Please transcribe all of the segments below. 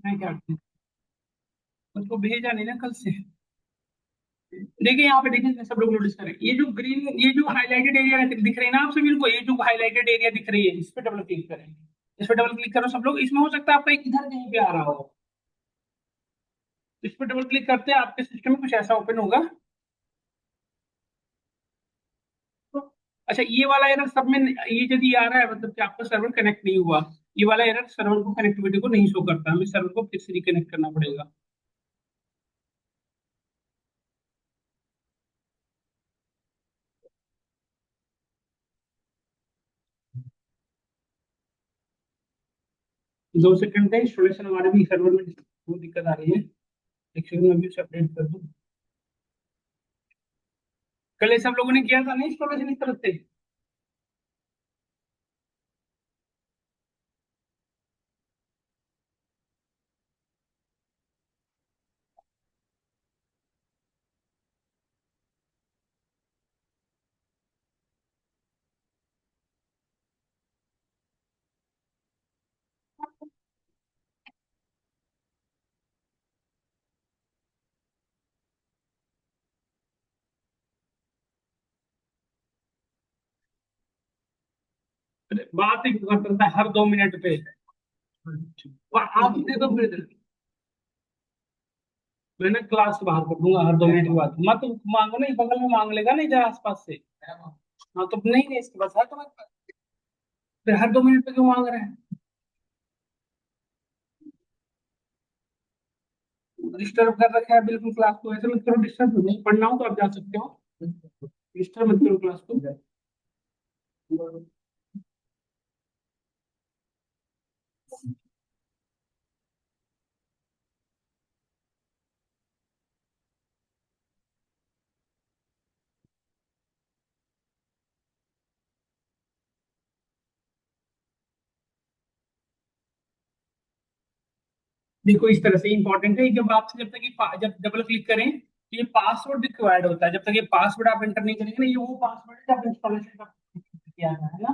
मैं क्या उसको भेजा नहीं ना कल से। देखिए यहाँ पे देखिए सब लोग नोटिस करें, ये जो ग्रीन, ये जो हाईलाइटेड एरिया दिख रही है ना आप सभी को, ये जो हाईलाइटेड एरिया दिख रही है इस पे डबल क्लिक करें। इस पे डबल क्लिक करो सब लोग, इसमें हो सकता है आपका इधर कहीं पे आ रहा हो। इस पे डबल क्लिक करते हैं आपके सिस्टम में कुछ ऐसा ओपन होगा। तो अच्छा, ये वाला एरर सब में ये यदि आ रहा है मतलब कि आपका सर्वर कनेक्ट नहीं हुआ। ये वाला एरर सर्वर को कनेक्टिविटी को नहीं शो करता, हमें सर्वर को फिर से रिकनेक्ट करना पड़ेगा। 2 सेकंड है, इंस्टॉलेशन हमारे भी सर्वर में वो दिक्कत आ रही है। एक सेकंड में भी उसे अपडेट कर दूं। कल ये सब लोगों ने किया था नहीं इंस्टॉलेशन इस तरह से। अरे बात ही करता है हर 2 मिनट पे। और आप दे दो फिर, मैं ना क्लास से बाहर कर दूंगा हर 2 मिनट के बाद, मत मांगो नहीं, बगल में मांग लेगा नहीं जरा आसपास से। हाँ तो नहीं नहीं, इसके पास है तुम्हारे पास, फिर हर 2 मिनट पे क्यों मांग रहे हैं। डिस्टर्ब कर रखा है बिल्कुल क्लास को, ऐसे मत करो, डिस्टर्ब नहीं पढ़ना हो तो आप जा सकते हो, डिस्टर्ब मत करो क्लास को। देखो इस तरह से इंपॉर्टेंट है, जब आपसे जब तक जब डबल क्लिक करें तो ये पासवर्ड रिक्वायर्ड होता है, जब तक ये पासवर्ड आप एंटर नहीं करेंगे ना, ये वो पासवर्ड है जब इंस्टॉलेशन का किया था, है ना।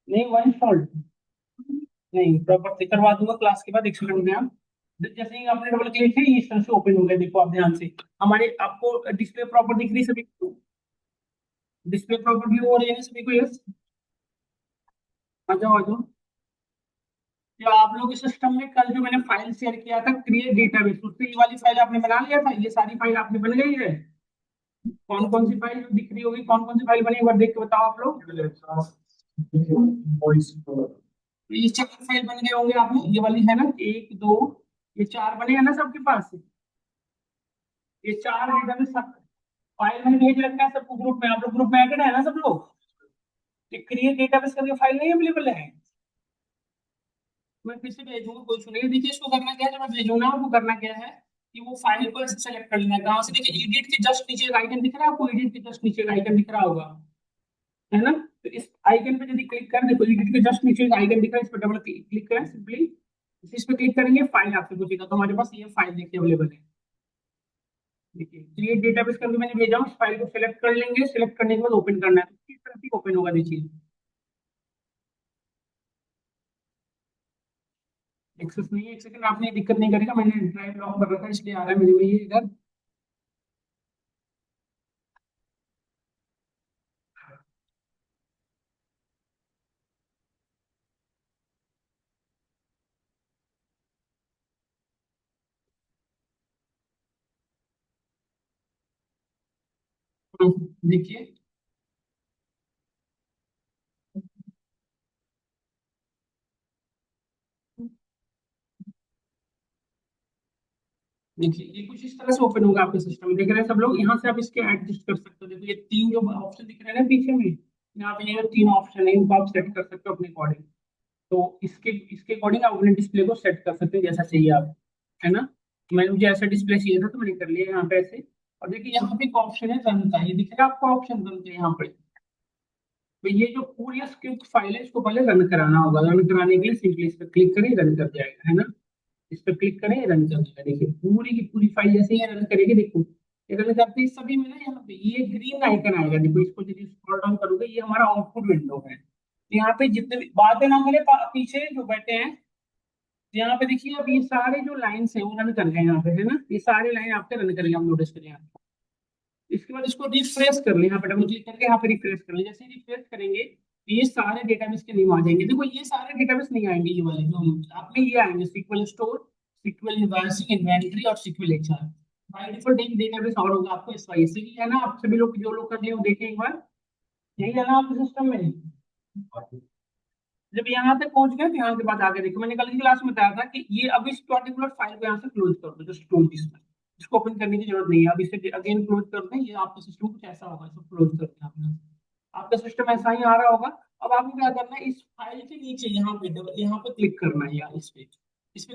नहीं हुआ इंस्टॉल, नहीं प्रॉपर से करवा दूंगा क्लास के बाद, एक सेकंड में आप जैसे ही आपने डबल क्लिक किया ये इस तरह से ओपन हो गया, देखो आप ध्यान से। हमारे आपको डिस्प्ले प्रॉपर दिख रही है सभी को, डिस्प्ले प्रॉपर व्यू हो रही है ना सभी को, यस। आ जाओ आ जाओ। जो आप लोग के सिस्टम में कल जो मैंने फाइल शेयर किया था क्रिएट डेटाबेस, उससे ये वाली फाइल आपने बना लिया था, ये सारी फाइल आपने बन गई है। कौन कौन सी फाइल जो दिख रही होगी, कौन कौन सी फाइल बनी एक बार देख के बताओ आप लोग। तो ये 4 फाइल बन गए होंगे आप लोग, ये वाली है ना, एक दो, ये 4 बने हैं ना सबके पास। ये 4 डेटाबेस सब फाइल मैंने भेज रखा है सबको ग्रुप में, आप लोग ग्रुप में ऐड है ना सब लोग। ये क्रिएट डेटाबेस करके फाइल नहीं अवेलेबल है। मैं फिर से भेजूंगा, कोई सुनिए, देखिए इसको करना क्या है, जब मैं भेजूंगा आपको करना क्या है कि वो फाइल को ऐसे सेलेक्ट कर लेना है, कहाँ से, देखिए एडिट के जस्ट नीचे एक आइकन दिख रहा है आपको, एडिट के जस्ट नीचे एक आइकन दिख रहा होगा, है ना। तो इस आइकन पे यदि क्लिक कर, देखो एडिट के जस्ट नीचे एक आइकन दिख रहा है, इस पर डबल क्लिक करें सिंपली, इस पे क्लिक करेंगे फाइल आपसे पूछेगा, तो हमारे पास ये फाइल देखिए अवेलेबल है। देखिए क्रिएट डेटाबेस करके मैंने भेजा हूँ, इस फाइल को सिलेक्ट कर लेंगे, सिलेक्ट करने के बाद ओपन करना है, तो किस तरह से ओपन होगा देखिए। एक्सेस नहीं है, एक सेकंड, आपने ये दिक्कत नहीं करेगा, मैंने ड्राइव लॉक कर रखा है इसलिए आ रहा है मेरे में ये इधर। देखिए, देखिए ये कुछ इस तरह से ओपन होगा आपके सिस्टम में, देख रहे हैं सब लोग, यहाँ से आप इसके एडजस्ट कर सकते हो, देखो ये 3 जो ऑप्शन दिख रहे हैं ना पीछे में, यहाँ पे ये 3 ऑप्शन है, इनको आप सेट कर सकते हो अपने अकॉर्डिंग। तो इसके इसके अकॉर्डिंग आप अपने डिस्प्ले को सेट कर सकते हो जैसा चाहिए आप, है ना। मैं मुझे ऐसा डिस्प्ले चाहिए था तो मैंने कर लिया यहाँ पे ऐसे। और देखिए यहाँ पे एक ऑप्शन है रन का, ये दिख रहा है आपको ऑप्शन रन का यहाँ पे। तो ये जो पूरी स्क्रिप्ट फाइल है इसको पहले रन कराना होगा, रन कराने के लिए सिंपली इस पर क्लिक करें, रन कर जाएगा, है ना। इस पर क्लिक करें, रन कर जाएगा, देखिए पूरी की पूरी फाइल जैसे ही रन करेगी, देखो ये रन करते ही सभी में ना यहाँ पे ये ग्रीन आइकन आएगा, देखो इसको यदि स्क्रॉल डाउन करोगे ये हमारा आउटपुट विंडो है। तो यहाँ पे जितने भी बातें ना मेरे पीछे जो बैठे हैं, यहाँ पे देखिए अब ये सारे जो लाइन्स हैं वो रन कर गए यहाँ पे, है ना, ये सारे लाइन आपके रन करेंगे, आप नोटिस करिए यहाँ। इसके बाद इसको रिफ्रेश कर लें, यहाँ पे डबल क्लिक करके यहाँ पे रिफ्रेश कर लें। जैसे ही रिफ्रेश करेंगे तो ये सारे डेटाबेस के नेम आ जाएंगे। देखो ये सारे डेटाबेस नहीं आएंगे, ये वाले जो आप में ये आएंगे, SQL store, SQL inventory inventory और सिक्वल एचआर। बाय डिफॉल्ट एक डेटाबेस और होगा आपको, इस वाइस से भी है ना, आप सभी लोग जो लोग कर लिए वो देखें एक बार, यही है ना आपके सिस्टम में। जब यहाँ तक पहुंच गए तो यहाँ के बाद आगे देखो, मैंने कल की क्लास में बताया था कि ये अब इस पर्टिकुलर फाइल को यहाँ से क्लोज कर दो, जस्ट क्लोज दिस, इसको ओपन करने की जरूरत नहीं है। अब इसे अगेन क्लोज कर दें, ये आपका सिस्टम कुछ ऐसा होगा, इसको क्लोज कर दें आपने, आपका सिस्टम ऐसा ही आ रहा होगा। अब आपको क्या करना है, इस फाइल के नीचे यहाँ पे क्लिक करना है, या इस पे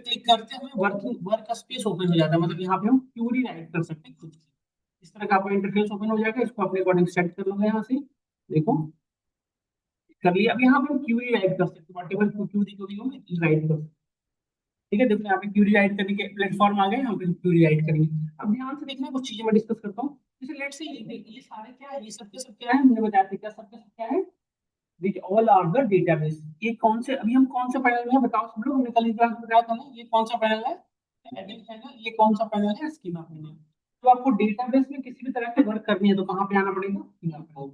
क्लिक करते हमें वर्क स्पेस ओपन हो जाता है, मतलब यहाँ पे हम क्यूरी राइट कर सकते हैं खुद से। इस तरह का आपका इंटरफेस ओपन हो जाएगा, इसको अपने अकॉर्डिंग सेट कर लो यहाँ से, देखो कर लिया। अब यहाँ पे हम क्यूरी राइट कर सकते हैं, वॉटेवर क्यूरी को भी हम राइट कर सकते हैं। ठीक है, देखो यहाँ पे क्यूरी राइट करने के प्लेटफॉर्म आ गए, यहाँ पे क्यूरी राइट करेंगे। अब ध्यान से देखना, कुछ चीजें मैं डिस्कस करता हूँ। जैसे लेट से ये सारे क्या है, ये सबके सब क्या है, हमने बताया था क्या सबके सब क्या है, which all are the database. ये कौन से, अभी हम कौन सा पैनल में है बताओ सब लोग, हमने कल क्लास में बताया था ना, ये कौन सा पैनल है, एडिट पैनल, ये कौन सा पैनल है, स्कीमा पैनल। तो आपको डेटाबेस में किसी भी तरह की वर्क करनी है तो कहाँ पे आना पड़ेगा, स्कीमा पैनल,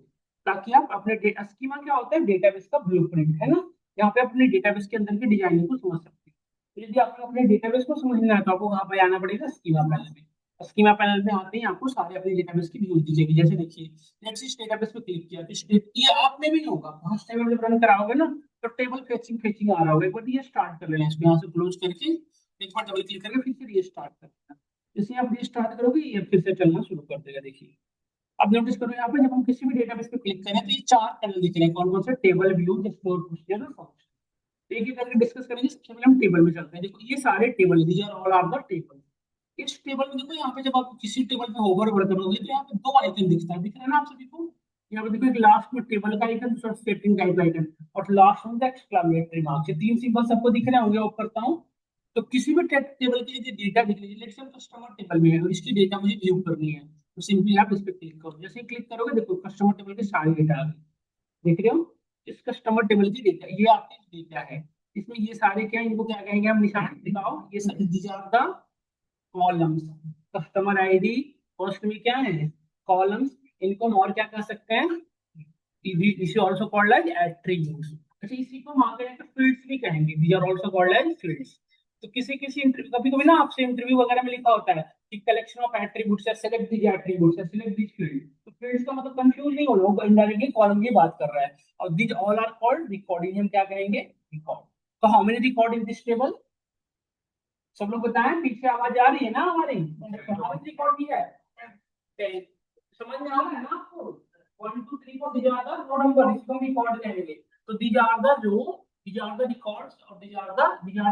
ताकि आप अपने डेटा, स्कीमा क्या होता है, डेटाबेस का ब्लूप्रिंट है ना, यहाँ पे अपने डेटाबेस के अंदर की डिजाइनिंग को समझ सकते हैं। तो यदि आपको अपने डेटाबेस को समझना है तो आपको वहां पे आना पड़ेगा स्कीमा पैनल में। स्कीमा पैनल में आते ही आपको सारे अपने डेटाबेस की व्यूज दिखेगी। जैसे देखिए नेक्स्ट इस डेटाबेस पे क्लिक किया तो ये आप में भी होगा, फर्स्ट टाइम जब रन कराओगे ना तो टेबल फेचिंग फेचिंग आ रहा होगा। एक बार ये स्टार्ट कर लेना, इसको यहाँ से क्लोज करके एक बार डबल क्लिक करके फिर से रीस्टार्ट कर लेना। जैसे आप रीस्टार्ट करोगे ये फिर से चलना शुरू कर देगा। देखिए अब नोटिस करो यहाँ पे जब हम किसी भी डेटाबेस पे क्लिक करें तो ये चार पैनल दिख रहे हैं, कौन कौन से, टेबल, व्यू, एक्सप्लोर, प्रोसीजर और फंक्शन। एक एक करके डिस्कस करेंगे। सबसे पहले हम टेबल में चलते हैं। देखो ये सारे table, these are all are the table. इस टेबल में देखो, यहाँ पे जब आप किसी टेबल पे होवर करोगे तो यहाँ पे दो आइकन दिखता है, दिख रहा है ना आप सभी को। यहाँ पे देखो एक लास्ट में टेबल का आइकन, दूसरा स्टेटिंग टाइप आइकन, और लास्ट में एक्सक्लेमेटरी मार्क, ये तीन सिंबल सबको दिख रहे होंगे, ऑफ करता हूँ। तो किसी भी टेबल के लिए डेटा दिख रही है, लेट्स से कस्टमर टेबल में है और इसकी डेटा मुझे व्यू करनी है, तो सिंपली आप इस पे क्लिक करो। जैसे ही क्लिक करोगे देखो कस्टमर टेबल के सारे डेटा आ गए, देख रहे हो। इस कस्टमर टेबल की डेटा, ये आपके डेटा है, इसमें ये सारे क्या है, इनको क्या कहेंगे हम, निशान दिखाओ, ये these are the columns. Customer ID first में क्या है, कॉलम्स। इनको हम और क्या कह सकते हैं, इसे ऑल्सो कॉल्ड एज एट्रीब्यूट्स। अच्छा इसी को मार्केट में फील्ड्स भी कहेंगे, these are also called as fields. तो किसी किसी कभी कभी ना आपसे इंटरव्यू वगैरह में लिखा होता है कि कलेक्शन ऑफ एट्रीब्यूट्स या सिलेक्ट दीज एट्रीब्यूट्स या सिलेक्ट दीज फील्ड। तो फील्ड्स का मतलब कंफ्यूज नहीं होना, वो इनडायरेक्टली कॉलम की बात कर रहा है। और these all are called record, इन्हें हम क्या कहेंगे, रिकॉर्ड। तो how many record in this table, सब लोग बताएं, पीछे आवाज आ रही है ना हमारी, हमारी रिकॉर्ड की है। समझ में आ रहा है ना आपको, 1 2 3 4 these are the row number, इसको हम रिकॉर्ड कहेंगे। तो these are the row, these are the records, or these are the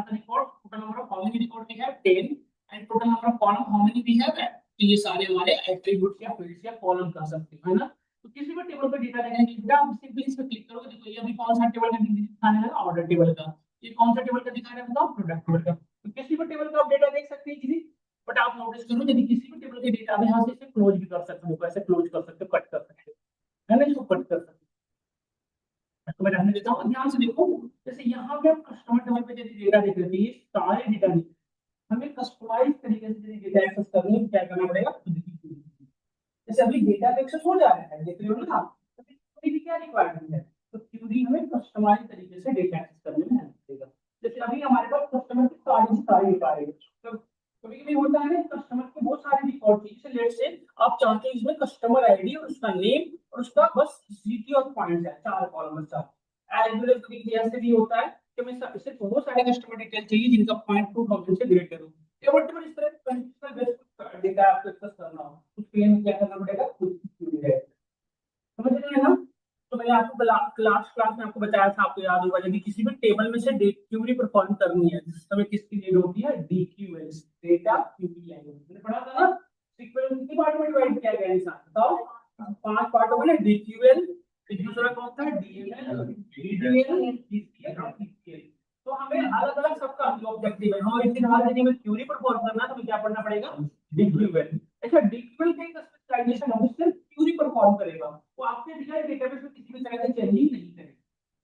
records, total number of how many record we have 10, and total number of column how many we have। तो ये सारे हमारे attributes या fields या column कह सकते हैं, है ना। तो किसी भी टेबल पे डेटा देखेंगे बेटा, आप सिंपली इस पे क्लिक करोगे, देखो ये अभी कौन सा टेबल का दिखाने लगा, ऑर्डर टेबल का। ये कौन सा टेबल का दिखा रहा है बताओ, प्रोडक्ट टेबल का। तो किसी भी टेबल का आप डेटा देख सकते हैं इजीली। बट आप नोटिस करो, यदि किसी भी टेबल के डेटा में यहाँ से इसे क्लोज भी कर सकते हो, कैसे क्लोज कर सकते हो, कट कर सकते हो, है ना, इसको कट कर सकते हो। तो मैं रहने देता हूँ, ध्यान से देखो। जैसे यहाँ पे आप कस्टमर टेबल पे यदि डेटा देख रहे थे, ये सारे डेटा नहीं, हमें कस्टमाइज तरीके से डेटा एक्सेस करने में क्या करना पड़ेगा, खुद की। जैसे अभी डेटा एक्सेस हो जा रहा है, देख रहे हो ना आप, तो क्यूरी की क्या रिक्वायरमेंट है, तो क्यूरी हमें कस्टमाइज तरीके से डेटा एक्सेस करने में हेल्प करेगा। जैसे अभी हमारे पास कस्टमर की सारी डेटा है, तो कभी कभी होता है ना कस्टमर के बहुत सारे रिकॉर्ड थी, जैसे लेट से आप चाहते हैं इसमें कस्टमर आईडी और उसका नेम और उसका बस सिटी और पॉइंट है, चार कॉलम, चार एज वेल एज ऐसे भी होता है कि मैं सिर्फ वो सारे कस्टमर डिटेल चाहिए जिनका पॉइंट 2000 से ग्रेटर हो, या व्हाटएवर इस तरह कंडीशनल बेस्ड डेटा आपको एक्सेस करना हो, उसके लिए हमें क्या करना पड़ेगा, खुद की क्यूरी है। समझ रहे हैं ना। तो मैंने आपको क्लास क्लास में आपको बताया था, आपको याद होगा, यदि किसी भी टेबल में से क्यूरी परफॉर्म करनी है तो हमें किसकी नीड होती है, डीक्यूएल, डेटा क्यूरी लैंग्वेज। मैंने पढ़ा था ना, सीक्वल कितनी पार्ट में डिवाइड किया गया है इंसान, बताओ, 5 पार्टों में, डीक्यूएल, फिर दूसरा कौन था, डीएमएल, डीडीएल, डीसीएल और डीसीएल। तो हमें अलग अलग सबका ऑब्जेक्टिव है, हमें इसी हर जगह में क्यूरी परफॉर्म करना है तो हमें क्या पढ़ना पड़ेगा, डीक्यूएल। अच्छा डीक्यूएल का एक स्पेशलाइजेशन है, सिर्फ क्यूरी परफॉर्म करेगा, वो आपके दिए डेटाबेस में किसी भी तरह से चेंजिंग नहीं करेगा।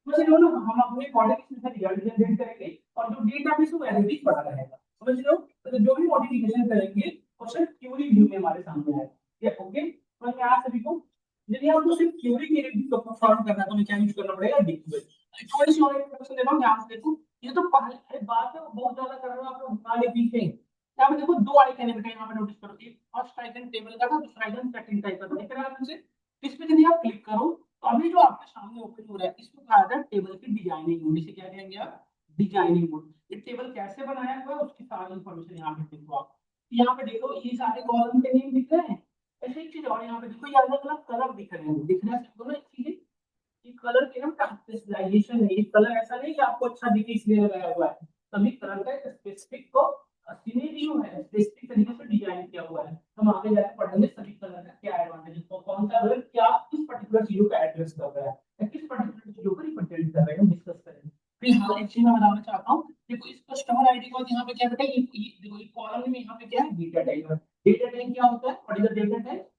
तो चलिए ना हम अपने अकॉर्डिंग इसमें से रिजल्ट जनरेट करेंगे और जो डेटाबेस वो एज इट इज पड़ा रहेगा, समझ रहे हो? तो जो भी मॉडिफिकेशन करेंगे वो सिर्फ क्यूरी व्यू में हमारे सामने आएगा। ये ओके, समझ में आया सभी को? यदि आपको सिर्फ क्यूरी के लिए परफॉर्म करना है तो हमें क्या यूज करना पड़ेगा, डिक्यूएल। थोड़ी सी और इंट्रोडक्शन दे रहा हूँ, ध्यान से देखो। ये तो पहले बात है, बहुत ज्यादा कर रहा हूँ, आप लोग आगे पीछे। यहाँ पे देखो दो आइकन है बेटा, यहाँ पे नोटिस करो, एक फर्स्ट आइकन टेबल का था, दूसरा आइकन सेकंड टाइप का था, देख रहे हो आप मुझे? इस पे यदि आप क्लिक करो तो अभी जो आपके सामने ओपन हो रहा है इसको कहा जाता है टेबल की डिजाइनिंग मोड। इसे क्या कहेंगे आप? Designing mode. ये टेबल कैसे बनाया हुआ है उसकी सारी इंफॉर्मेशन यहाँ पे देखो आप। यहाँ पे देखो ये सारे कॉलम के नेम दिख रहे हैं। ऐसे एक चीज और यहाँ पे देखो, ये अलग अलग कलर दिख रहे हैं, दिख रहा है सबको ना एक चीज? ये कलर की ना स्पेशलाइजेशन है, ये कलर ऐसा नहीं कि आपको अच्छा दिखे इसलिए लगाया हुआ है। सभी कलर का एक स्पेसिफिक को सिनेरियो है, स्पेसिफिक तरीके से डिजाइन किया हुआ है। हम आगे जाकर पढ़ेंगे सभी कलर का क्या एडवांटेज है, कौन सा कलर क्या किस पर्टिकुलर चीजों को एड्रेस कर रहा है या किस पर्टिकुलर चीजों को रिप्रेजेंट कर रहा है, हम डिस्कस करेंगे। फिलहाल एक चीज मैं बताना चाहता हूँ, देखो इस कस्टमर आईडी को यहाँ पे क्या बेटा, ये देखो ये कॉलम में यहाँ पे क्या है, डेटा टाइप है। डेटा टाइप क्या होता है, what is the data type?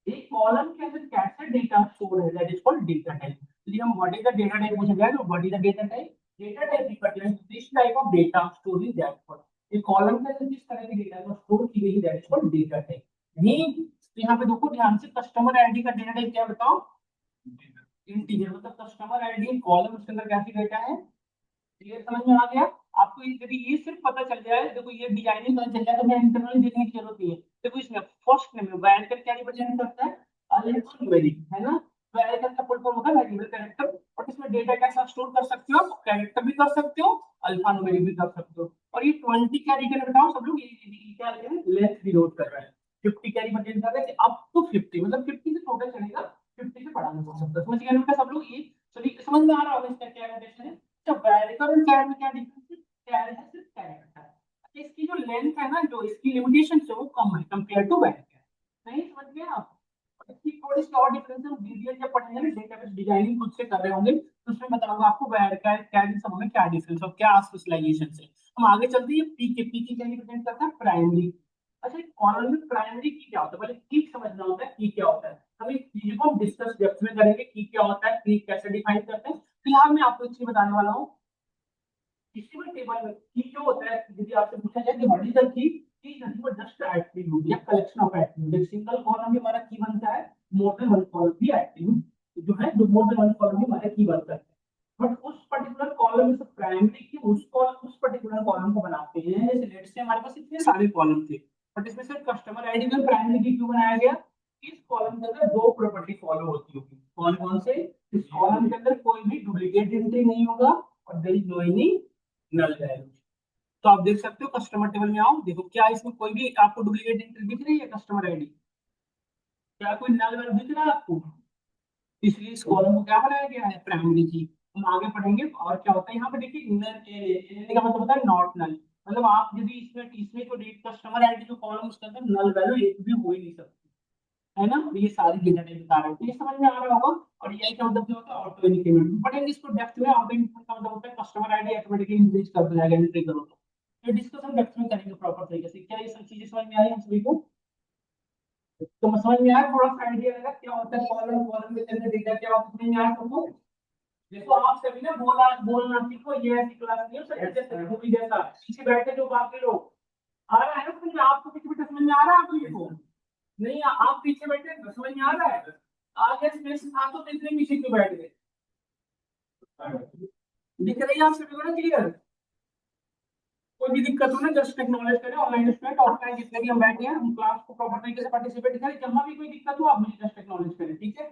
एक कॉलम के अंदर कैसे डेटा स्टोर है, that is called data type. इसलिए हम what is the data type पूछा जाए तो what is the data type? Data type represent this type of data store in that column. एक कॉलम के अंदर जिस तरह की डेटा को स्टोर की गई है that is called data type. नहीं तो यहाँ पे देखो ध्यान से, कस्टमर आईडी का डेटा टाइप क्या बताओ? इंटीजर। मतलब कस्टमर आईडी कॉलम, उसके अंदर कैसी डेटा है? क्लियर, समझ में आ गया? आपको यदि ये सिर्फ पता चल जाए, देखो ये डिजाइनिंग पता चल जाए तो मैं इंटरनली देखने की जरूरत नहीं है। देखो इसमें फर्स्ट नेम वैरिएबल क्या रिप्रेजेंट करता है? अल्फान्यूमेरिक, है ना? वैरिएबल का फुल फॉर्म होता है वेरिएबल कैरेक्टर। और इसमें डेटा कैसा स्टोर कर सकते हो? कैरेक्टर भी कर सकते हो, अल्फान्यूमेरिक भी कर सकते हो। और ये 20 कैरी का बताओ सब लोग, ये क्या लेंथ डिनोट कर रहा है। 50 कैरी रिप्रेजेंट कर रहा है अप टू 50, मतलब 50 से टोटल चलेगा, 50 से बड़ा नहीं हो सकता। समझ गए बेटा सब लोग? ये सभी समझ में आ रहा होगा इसका क्या रिलेशन है? तो वैरिएबल और कैर में क्या डिफरेंस है? कैर है सिर्फ कैरेक्टर, इसकी जो लेंथ है ना, जो इसकी लिमिटेशन है वो कम है कंपेयर टू वैरिएबल। नहीं समझ गए आप? इसकी थोड़ी सी और डिफरेंस है, डिटेल जब पढ़ेंगे ना, डेटाबेस डिजाइनिंग खुद से कर रहे होंगे तो उसमें बताऊंगा आपको वैरिएबल कैर सब में क्या डिफरेंस और क्या स्पेशलाइजेशन है। हम आगे चलते हैं, पी के पी की क्या रिप्रेजेंट करता है? प्राइमरी। अच्छा कॉलम में प्राइमरी की क्या होता है, पहले की समझना होता है, की क्या होता है। हम इस चीज को डिस्कस डेप्थ में करेंगे, की क्या होता है, की कैसे डिफाइन करते हैं। फिलहाल मैं आपको एक चीज बताने वाला हूँ, किसी भी टेबल में की जो होता है, यदि आपसे पूछा जाए कि what is the key nothing but just attribute या कलेक्शन ऑफ एट्रीब्यूट। एक सिंगल कॉलम में हमारा की बनता है, मोर देन वन कॉलम भी एट्रीब्यूट जो है, जो मोर देन वन कॉलम भी हमारे की बनता है। बट उस पर्टिकुलर कॉलम में से प्राइमरी की उस पर्टिकुलर कॉलम को बनाते हैं। जैसे लेट से हमारे पास इतने सारे कॉलम थे, बट इसमें सिर्फ कस्टमर आईडी में प्राइमरी की क्यों बनाया गया? इस कॉलम के अंदर दो प्रॉपर्टी फॉलो होती होगी, कौन कौन से? इस कॉलम के अंदर कोई भी डुप्लीकेट एंट्री नहीं होगा और there is no any null value. तो आप देख सकते हो कस्टमर टेबल में आओ, देखो क्या इसमें कोई भी आपको डुप्लीकेट एंट्री दिख रही है? कस्टमर आईडी क्या कोई नल वैल्यू दिख रहा है आपको? इसलिए इस कॉलम को क्या बनाया गया है? प्राइमरी की। हम आगे पढ़ेंगे और क्या होता है यहाँ पे। देखिए नल का मतलब होता है नॉट नल, मतलब आप यदि इसमें इसमें जो डेट कस्टमर आईडी जो कॉलम उसके अंदर नल वैल्यू एक भी हो ही नहीं सकती, है ना? तो ये सारी डेटा टाइप बता रहे हैं, तो ये समझ में आ रहा होगा। और ये क्या मतलब क्या होता है? ऑटो इंक्रीमेंट पढ़ेंगे इसको डेप्थ में। ऑटो इंक्रीमेंट का मतलब होता है कस्टमर आईडी ऑटोमेटिकली इंक्रीज कर जाएगा एंट्री करो तो। ये डिस्कशन डेप्थ में करेंगे प्रॉपर तरीके से। क्या ये सब चीजें समझ में आई हम सभी को? तो समझ में आया, थोड़ा सा आइडिया लगा क्या होता है कॉलम, कॉलम के अंदर डेटा क्या होता है, समझ में आया सबको? देखो आप सभी ने बोला बोलना सीखो, ये ऐसी क्लास नहीं है सर, ऐसे मूवी जैसा पीछे बैठे जो बाकी लोग। आ रहा है ना समझ में? आपको पीछे बैठे समझ में आ रहा है आप लोगों को? नहीं आप पीछे बैठे समझ में आ रहा है? आगे स्पेस था तो इतने पीछे क्यों बैठ गए? दिख रही है आप सभी को ना क्लियर? कोई भी दिक्कत हो ना जस्ट एक्नॉलेज करें, ऑनलाइन स्टूडेंट ऑफलाइन जितने भी हम बैठे हैं हम क्लास को प्रॉपर तरीके से पार्टिसिपेट करें, जहां भी कोई दिक्कत हो आप मुझे जस्ट एक्नॉलेज करें, ठीक है?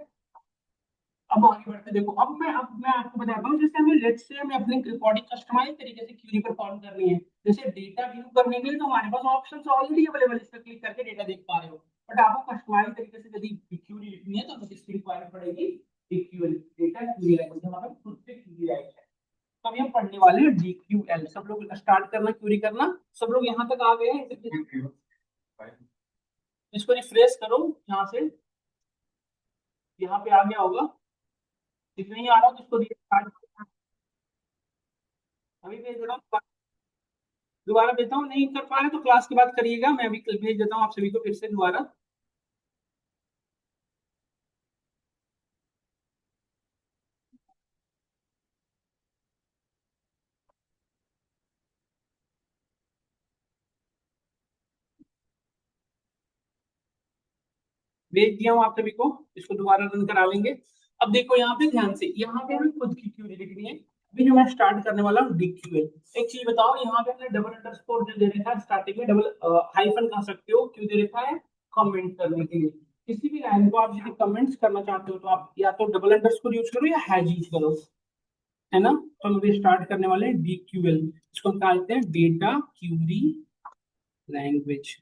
अब आगे बढ़ते देखो, अब मैं आपको बताता हूँ, जैसे हमें लेट्स से हमें अपनी रिकॉर्डिंग कस्टमाइज तरीके से क्यूरी परफॉर्म करनी है। जैसे डेटा व्यू करने के लिए तो हमारे पास ऑप्शंस ऑलरेडी अवेलेबल, इस पर क्लिक करके डेटा देख पा रहे हो। बट आपको कस्टमाइज तरीके से यदि क्यूरी लिखनी है तो इसकी रिक्वायरमेंट पड़ेगी डीक्यूएल, डेटा क्यूरी लैंग्वेज, हमारा खुद से क्यूरी लैंग्वेज है। तो अभी हम पढ़ने वाले हैं डीक्यूएल। सब लोग स्टार्ट करना क्यूरी करना, सब लोग यहाँ तक आ गए हैं? इसको रिफ्रेश करो यहाँ से, यहाँ पे आ गया होगा। if नहीं आ रहा तो इसको अभी भेज रहा हूँ, दोबारा भेजता हूँ। नहीं कर पा रहे तो क्लास के बाद करिएगा, मैं अभी भेज देता हूँ आप सभी को फिर से दोबारा। भेज दिया हूँ आप सभी को, इसको दोबारा रन करा लेंगे। अब देखो यहाँ पे ध्यान से, यहाँ पे हमें खुद की क्यूरी लिखनी है। अभी जो मैं स्टार्ट करने वाला हूँ डीक्यूएल। एक चीज बताओ, यहाँ पे हमने डबल अंडरस्कोर जो दे रखा है स्टार्टिंग में, डबल हाइफन कह सकते हो, क्यों दे रखा है? कमेंट करने के लिए। किसी भी लाइन को आप यदि कमेंट्स करना चाहते हो तो आप या तो डबल अंडरस्कोर यूज करो या हैज यूज करो, है ना। तो हम अभी स्टार्ट करने वाले हैं डीक्यूएल। इसको हम कहते हैं डेटा क्यूरी लैंग्वेज।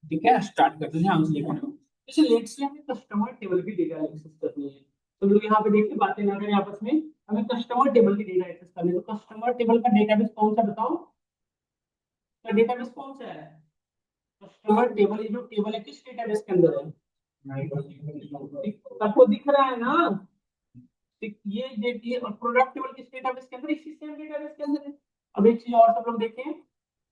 ठीक है, स्टार्ट करते हैं, ध्यान से देखो। जैसे लेट्स से हमें कस्टमर टेबल की डेटा एक्सेस करनी है, तो लोग यहाँ पे देखिए बातें ना करें आपस में। हमें कस्टमर टेबल की डेटा एक्सेस करनी है, तो कस्टमर टेबल का डेटाबेस कौन सा बताओ? का डेटाबेस कौन सा है? कस्टमर टेबल, ये जो टेबल है किस डेटाबेस के अंदर है? सबको दिख रहा है ना? ये और प्रोडक्ट टेबल किस डेटाबेस के अंदर? इसी सेम डेटाबेस के अंदर है। अब एक चीज और सब लोग देखें,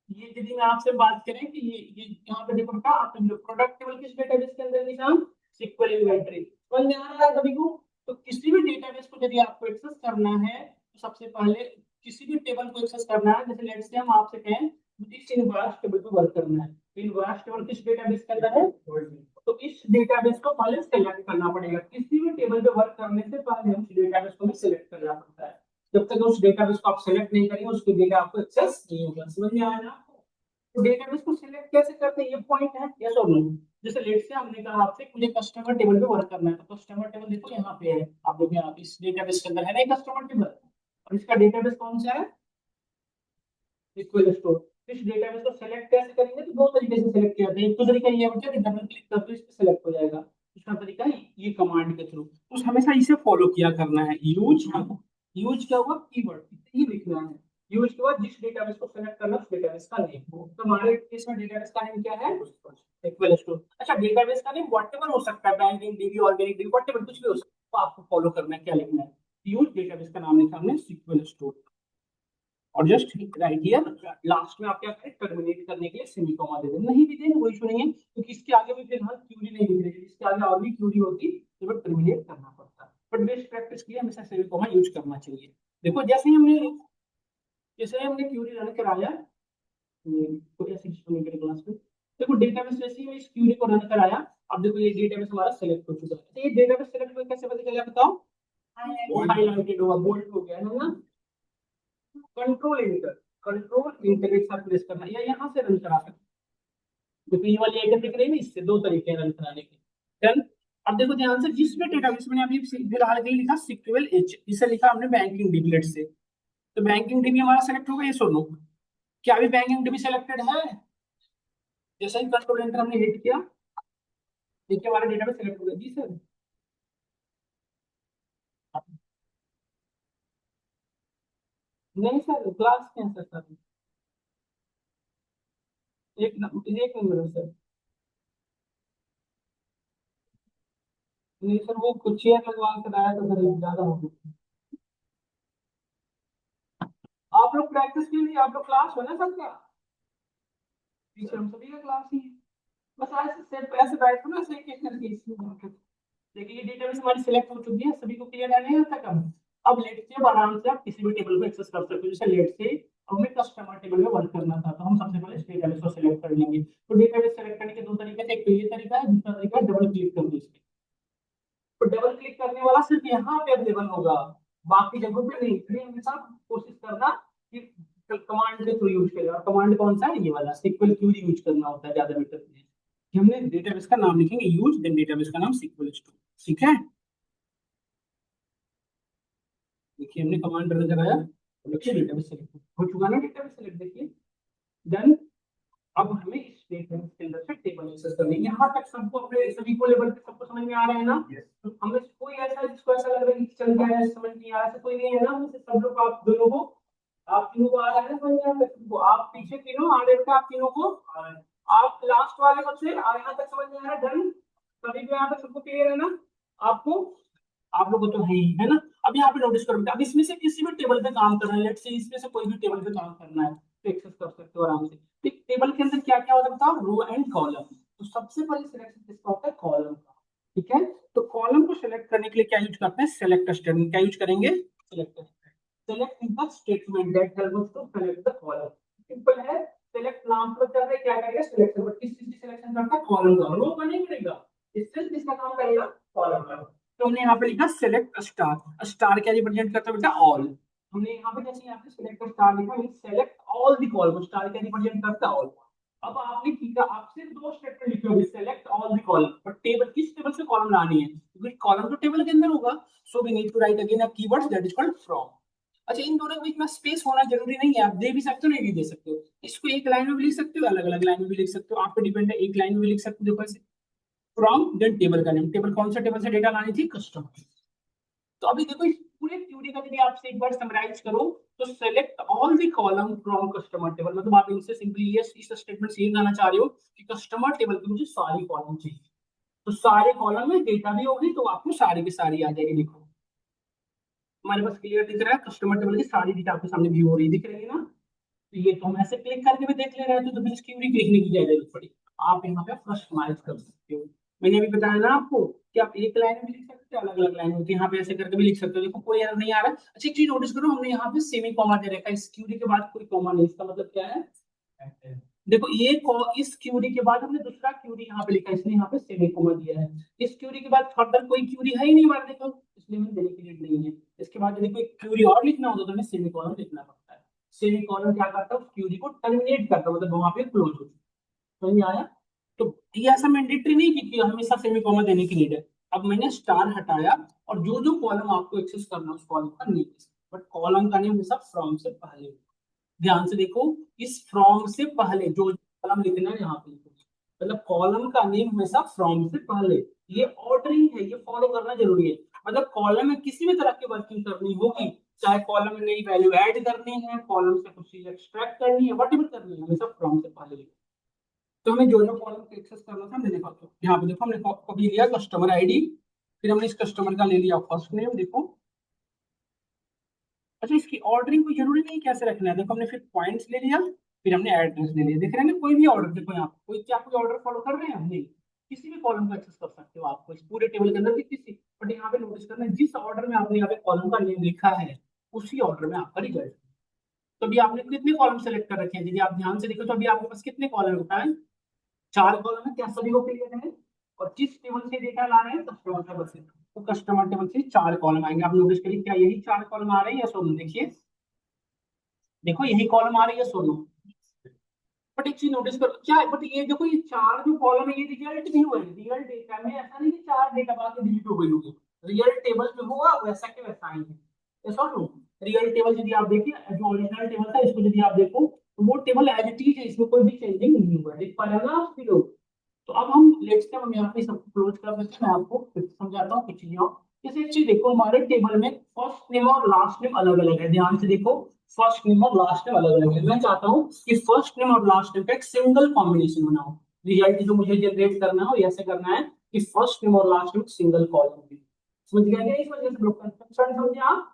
ये यदि मैं आपसे बात करें कि ये यहाँ पे देखो बेटा, आप प्रोडक्ट टेबल किस डेटाबेस के अंदर निशान? SQL inventory. समझ में आ रहा है सभी को? तो किसी भी डेटाबेस को यदि आपको एक्सेस करना है तो सबसे पहले किसी भी टेबल को एक्सेस करना है, जैसे लेट्स से हम आपसे कहें इस इनवर्स टेबल पे वर्क करना है, इनवर्स टेबल किस डेटाबेस के अंदर है? तो इस डेटाबेस को पहले सेलेक्ट करना पड़ेगा। किसी भी टेबल पे वर्क करने से पहले उस डेटाबेस को भी सिलेक्ट करना पड़ता है। जब तक उस डेटाबेस को आप सेलेक्ट नहीं करेंगे उसके डेटा आपको एक्सेस नहीं होगा। समझ में आया ना? तो डेटाबेस को सिलेक्ट कैसे करते हैं, ये पॉइंट है, यस और नो। जैसे लेट से हमने कहा आपसे कि मुझे कस्टमर टेबल पे वर्क करना है, तो कस्टमर टेबल देखो यहाँ पे है, आप देखो यहाँ पे इस डेटाबेस के अंदर है ना कस्टमर टेबल, और इसका डेटाबेस कौन सा है? Equal store. इस डेटाबेस को सिलेक्ट कैसे करेंगे, तो दो तरीके से सिलेक्ट किया जाता है। एक तो तरीका ये है कि डबल क्लिक कर दो, इस पे सिलेक्ट हो जाएगा। दूसरा तरीका है ये कमांड के थ्रू। तो हमेशा इसे फॉलो किया करना है। यूज, यूज क्या हुआ? कीवर्ड ये लिखना है। यूज के बाद जिस डेटाबेस को सिलेक्ट करना उस डेटाबेस का नेम। तो हमारे केस में डेटाबेस का नेम क्या है? Equal store. अच्छा, डेटाबेस का नेम व्हाटएवर हो सकता है, banking dB, organic dB, whatever कुछ भी हो सकता है। तो आपको फॉलो करना है, क्या लिखना है? यूज डेटाबेस का नाम लिखा हमने सिक्वल स्टोर। और जस्ट राइट हियर, लास्ट में आप क्या करें, टर्मिनेट करने के लिए सेमीकोमा दे दें। नहीं भी दें कोई इशू नहीं है, क्योंकि इसके आगे भी फिलहाल क्यूरी नहीं दिख रही है। इसके आगे और भी क्यूरी होती तो फिर टर्मिनेट करना पड़ता। बट बेस्ट प्रैक्टिस के लिए हमेशा सेमीकोमा यूज करना चाहिए। देखो जैसे ही हमने क्यूरी रन कराया, तो ऐसे मेरे क्लास में देखो डेटाबेस, जैसे ही मैं इस क्यूरी को रन कराया, अब देखो ये डेटाबेस हमारा सेलेक्ट हो चुका है। तो ये डेटाबेस सेलेक्ट हुआ कैसे पता चला बताओ? हाईलाइटेड हुआ, बोल्ड हो गया, है ना। कंट्रोल इंटर एक साथ प्रेस करना या यहाँ से रन करा सकते। देखो ये वाली आइटम दिख रही है ना, इससे दो तरीके हैं रन कराने के। डन। अब देखो ध्यान से, जिसमें डेटाबेस मैंने अभी फिलहाल के लिए लिखा सिक्वल एच, इसे लिखा हमने बैंकिंग डिबलेट से। तो बैंकिंग डीबी हमारा सेलेक्ट होगा, ये सुनो। क्या अभी बैंकिंग डीबी सेलेक्टेड है? जैसे ही कंट्रोल एंटर हमने हिट किया, देखिए हमारा डेटाबेस सेलेक्ट हो गया जी सर। नहीं सर, क्लास में है सर। एक नंबर सर। नहीं सर, वो कुछ चेयर लगवा कर आया तो सर ज्यादा हो गया। आप लोग प्रैक्टिस के लिए, आप लोग क्लास हो ना सबका? पीछे हम सभी का क्लास ही है। बस ऐसे सेट ऐसे बैठो ना, ऐसे एक एक करके इसमें। देखिए ये डेटाबेस हमारी सिलेक्ट हो चुकी है, सभी को क्लियर है नहीं तक हम। अब लेट से अब आराम से आप किसी भी टेबल को एक्सेस कर सकते हो। जैसे लेट से हमें कस्टमर टेबल में वर्क करना था, तो हम सबसे पहले इस डेटाबेस को सिलेक्ट कर लेंगे। तो डेटाबेस सेलेक्ट करने के दो तरीके थे, एक तो ये तरीका है, दूसरा तरीका है डबल क्लिक कर दो इस पे। तो डबल क्लिक करने वाला सिर्फ यहाँ पे अवेलेबल होगा, बाकी जगहों पे नहीं। इसलिए हमेशा कोशिश करना कि कमांड के थ्रू यूज करें। और कमांड कौन सा है? ये वाला सिक्वल क्यूरी यूज करना होता है ज्यादा बेटर। कि हमने डेटाबेस का नाम लिखेंगे यूज, देन डेटाबेस का नाम सिक्वल स्टोर। ठीक है, देखिए हमने कमांड रन कराया, देखिए डेटाबेस सेलेक्ट हो चुका ना, डेटाबेस सेलेक्ट देखिए। डन। अब हमें इस डेटाबेस के अंदर से टेबल एक्सेस करनी है। यहाँ तक सबको, अपने सभी को लेवल पे सबको समझ में आ रहा है ना? तो हमें कोई ऐसा जिसको ऐसा लग रहा है कि चल गया है, समझ नहीं आ रहा है, ऐसा कोई नहीं है ना? हमसे सब लोग, आप दोनों को, आप तीनों को आ रहा है ना समझ में? आ रहा है आप पीछे तीनों आ रहे थे, आप तीनों को, आप लास्ट वाले सबसे यहाँ तक समझ में आ रहा है? डन। सभी को यहाँ तक सबको क्लियर है ना? आपको, आप लोगों तो है ना? अब यहाँ पे नोटिस करो, अब इसमें से किसी भी टेबल पे काम करना है, लेट्स से इसमें से कोई भी टेबल पे काम करना है तो एक्सेस कर सकते हो आराम से। तो टेबल के अंदर क्या क्या होता है बताओ? Row and column. तो सबसे पहले सिलेक्शन किसका होता है? कॉलम का। ठीक है, तो कॉलम को सिलेक्ट करने के लिए क्या यूज करते हैं? Select statement. क्या यूज करेंगे? Select. Select is the statement that help us to select the column. Simple है। सेलेक्ट नाम पर चल रहा है, क्या करेगा सिलेक्शन, बट किस चीज की सिलेक्शन करता है, कॉलम का, रो का नहीं करेगा, इससे किसका काम करेगा, कॉलम का। तो हमने यहाँ पे लिखा सिलेक्ट स्टार, स्टार क्या रिप्रेजेंट करता है बेटा, ऑल। हमने यहाँ पे जैसे यहाँ पे सिलेक्ट स्टार लिखा, mean select all the column, star क्या रिप्रेजेंट करता है, ऑल। अब आपने ठीक है, आपसे दो स्टेटमेंट लिखे होंगे, select all the column, but table किस टेबल से कॉलम लानी है, क्योंकि कॉलम तो टेबल के अंदर होगा, so we need to write again a keyword that is called from. अच्छा, इन दोनों के बीच में स्पेस होना जरूरी नहीं है, आप दे भी सकते हो, नहीं भी दे सकते हो, इसको एक लाइन में भी लिख सकते हो, अलग अलग लाइन में भी लिख सकते हो, आप पे डिपेंड है, एक लाइन में भी लिख सकते हो, देखो ऐसे, फ्रॉम देन टेबल का नेम, टेबल कौन सा टेबल से डेटा लानी थी, कस्टमर। तो अभी देखो इस पूरे क्यूरी का यदि आपसे एक बार समराइज करो, तो select all the column from customer table, मतलब आप इनसे सिंपली ये इस स्टेटमेंट से ये कहना चाह रहे हो कि कस्टमर टेबल की मुझे सारी कॉलम चाहिए, तो सारे कॉलम में डेटा भी होगी, तो आपको सारी की सारी आ जाएगी, देखो हमारे पास क्लियर दिख रहा है, कस्टमर टेबल की सारी डेटा आपके सामने व्यू हो रही दिख रही है ना। तो ये तो हम ऐसे क्लिक करके भी देख ले रहे थे, तो फिर इसकी क्यूरी देखने की क्या जरूरत पड़ी, आप यहाँ पे कस्टमाइज कर सकते हो। मैंने अभी बताया ना आपको कि आप एक लाइन में लिख सकते हो, अलग अलग लाइन होती है, यहाँ पे ऐसे करके भी लिख सकते हो, देखो कोई एरर नहीं आ रहा है। अच्छा, एक चीज नोटिस करो, हमने यहाँ पे सेमी कॉमा दे रखा है, इस क्यूरी के बाद कोई कॉमा नहीं, इसका मतलब क्या है, देखो ये इस क्यूरी के बाद हमने दूसरा क्यूरी यहाँ पे लिखा है, इसलिए यहाँ पे सेमी कॉमा दिया है, इस क्यूरी के बाद फर्दर कोई क्यूरी है ही नहीं हमारे, देखो इसलिए हमें देने की नीड नहीं है। इसके बाद यदि कोई क्यूरी और लिखना होता तो हमें सेमी कॉलम लिखना पड़ता है। सेमी कॉलम क्या करता है, उस क्यूरी को टर्मिनेट करता है, मतलब वहां पे क्लोज हो जाता है, समझ में आया। तो ये ऐसा मैंडेटरी नहीं कि हमेशा सेमी कॉमा देने की नीड है। अब मैंने स्टार हटाया, और जो जो कॉलम आपको एक्सेस करना है उस कॉलम का नेम, बट कॉलम का नेम हमेशा फ्रॉम से पहले, ध्यान से देखो, इस फ्रॉम से पहले जो कॉलम लिखना है यहाँ पे लिखो, मतलब कॉलम का नेम हमेशा फ्रॉम से पहले, ये ऑर्डरिंग है, ये फॉलो करना जरूरी है। मतलब कॉलम में किसी भी तरह की वर्किंग करनी होगी, चाहे कॉलम में नई वैल्यू ऐड करनी है, कॉलम से कुछ चीज एक्सट्रैक्ट करनी है, वट करनी है, हमेशा फ्रॉम से पहले लिखो। तो हमें जो जो कॉलम को एक्सेस करना था हमने देखा, तो यहाँ पे देखो हमने कभी लिया कस्टमर आईडी, फिर हमने इस कस्टमर का ले लिया फर्स्ट नेम, देखो। अच्छा, इसकी ऑर्डरिंग कोई जरूरी नहीं कैसे रखना है, देखो हमने फिर पॉइंट्स ले लिया, फिर हमने एड्रेस ले लिया, देख रहे हैं ना, कोई भी ऑर्डर, देखो यहाँ पे कोई क्या कोई ऑर्डर फॉलो कर रहे हैं हम, नहीं, किसी भी कॉलम को एक्सेस कर सकते हो आपको इस पूरे टेबल के अंदर की किसी, बट यहाँ पे नोटिस करना है, जिस ऑर्डर में आपने यहाँ पे कॉलम का नेम लिखा है, उसी ऑर्डर में आपका रिजल्ट। तो अभी आपने कितने कॉलम सेलेक्ट कर रखे हैं, यदि आप ध्यान से देखो तो अभी आपके पास कितने कॉलम होता है, चार कॉलम है, क्या सभी को क्लियर है। और जिस टेबल से डेटा ला रहे हैं कस्टमर टेबल से, तो कस्टमर टेबल से चार कॉलम आएंगे, आप नोटिस करिए क्या यही चार कॉलम आ रहे हैं या सोनू, देखिए देखो यही कॉलम आ रही है सोनू। बट एक चीज नोटिस करो क्या है, बट ये देखो ये चार जो कॉलम है ये रिजल्ट नहीं हुए, रियल डेटा में ऐसा नहीं कि चार डेटा बाद में डिलीट हो गई होगी, रियल टेबल में होगा वैसा के वैसा ही है, ऐसा नो। रियल टेबल यदि आप देखिए, जो ओरिजिनल टेबल था इसको यदि आप देखो, तो वो टेबल एज इट इज है, इसमें कोई भी चेंजिंग नहीं हुआ है, देख पा रहे हो ना आप भी लोग। तो अब हम लेट्स से हम यहाँ पे सबको क्लोज कर देते हैं, मैं आपको फिर से समझाता हूँ कुछ चीजें और। जैसे एक चीज देखो, हमारे टेबल में फर्स्ट नेम और लास्ट नेम अलग अलग है, ध्यान से देखो, फर्स्ट नेम और लास्ट नेम अलग अलग है, मैं चाहता हूँ कि फर्स्ट नेम और लास्ट नेम का एक सिंगल कॉम्बिनेशन बनाओ, रिजल्ट जो मुझे जनरेट करना है वो ऐसे करना है कि फर्स्ट नेम और लास्ट नेम सिंगल कॉलम में, समझ गए क्या, इस वजह से लोग कंफ्यूजन समझे आप।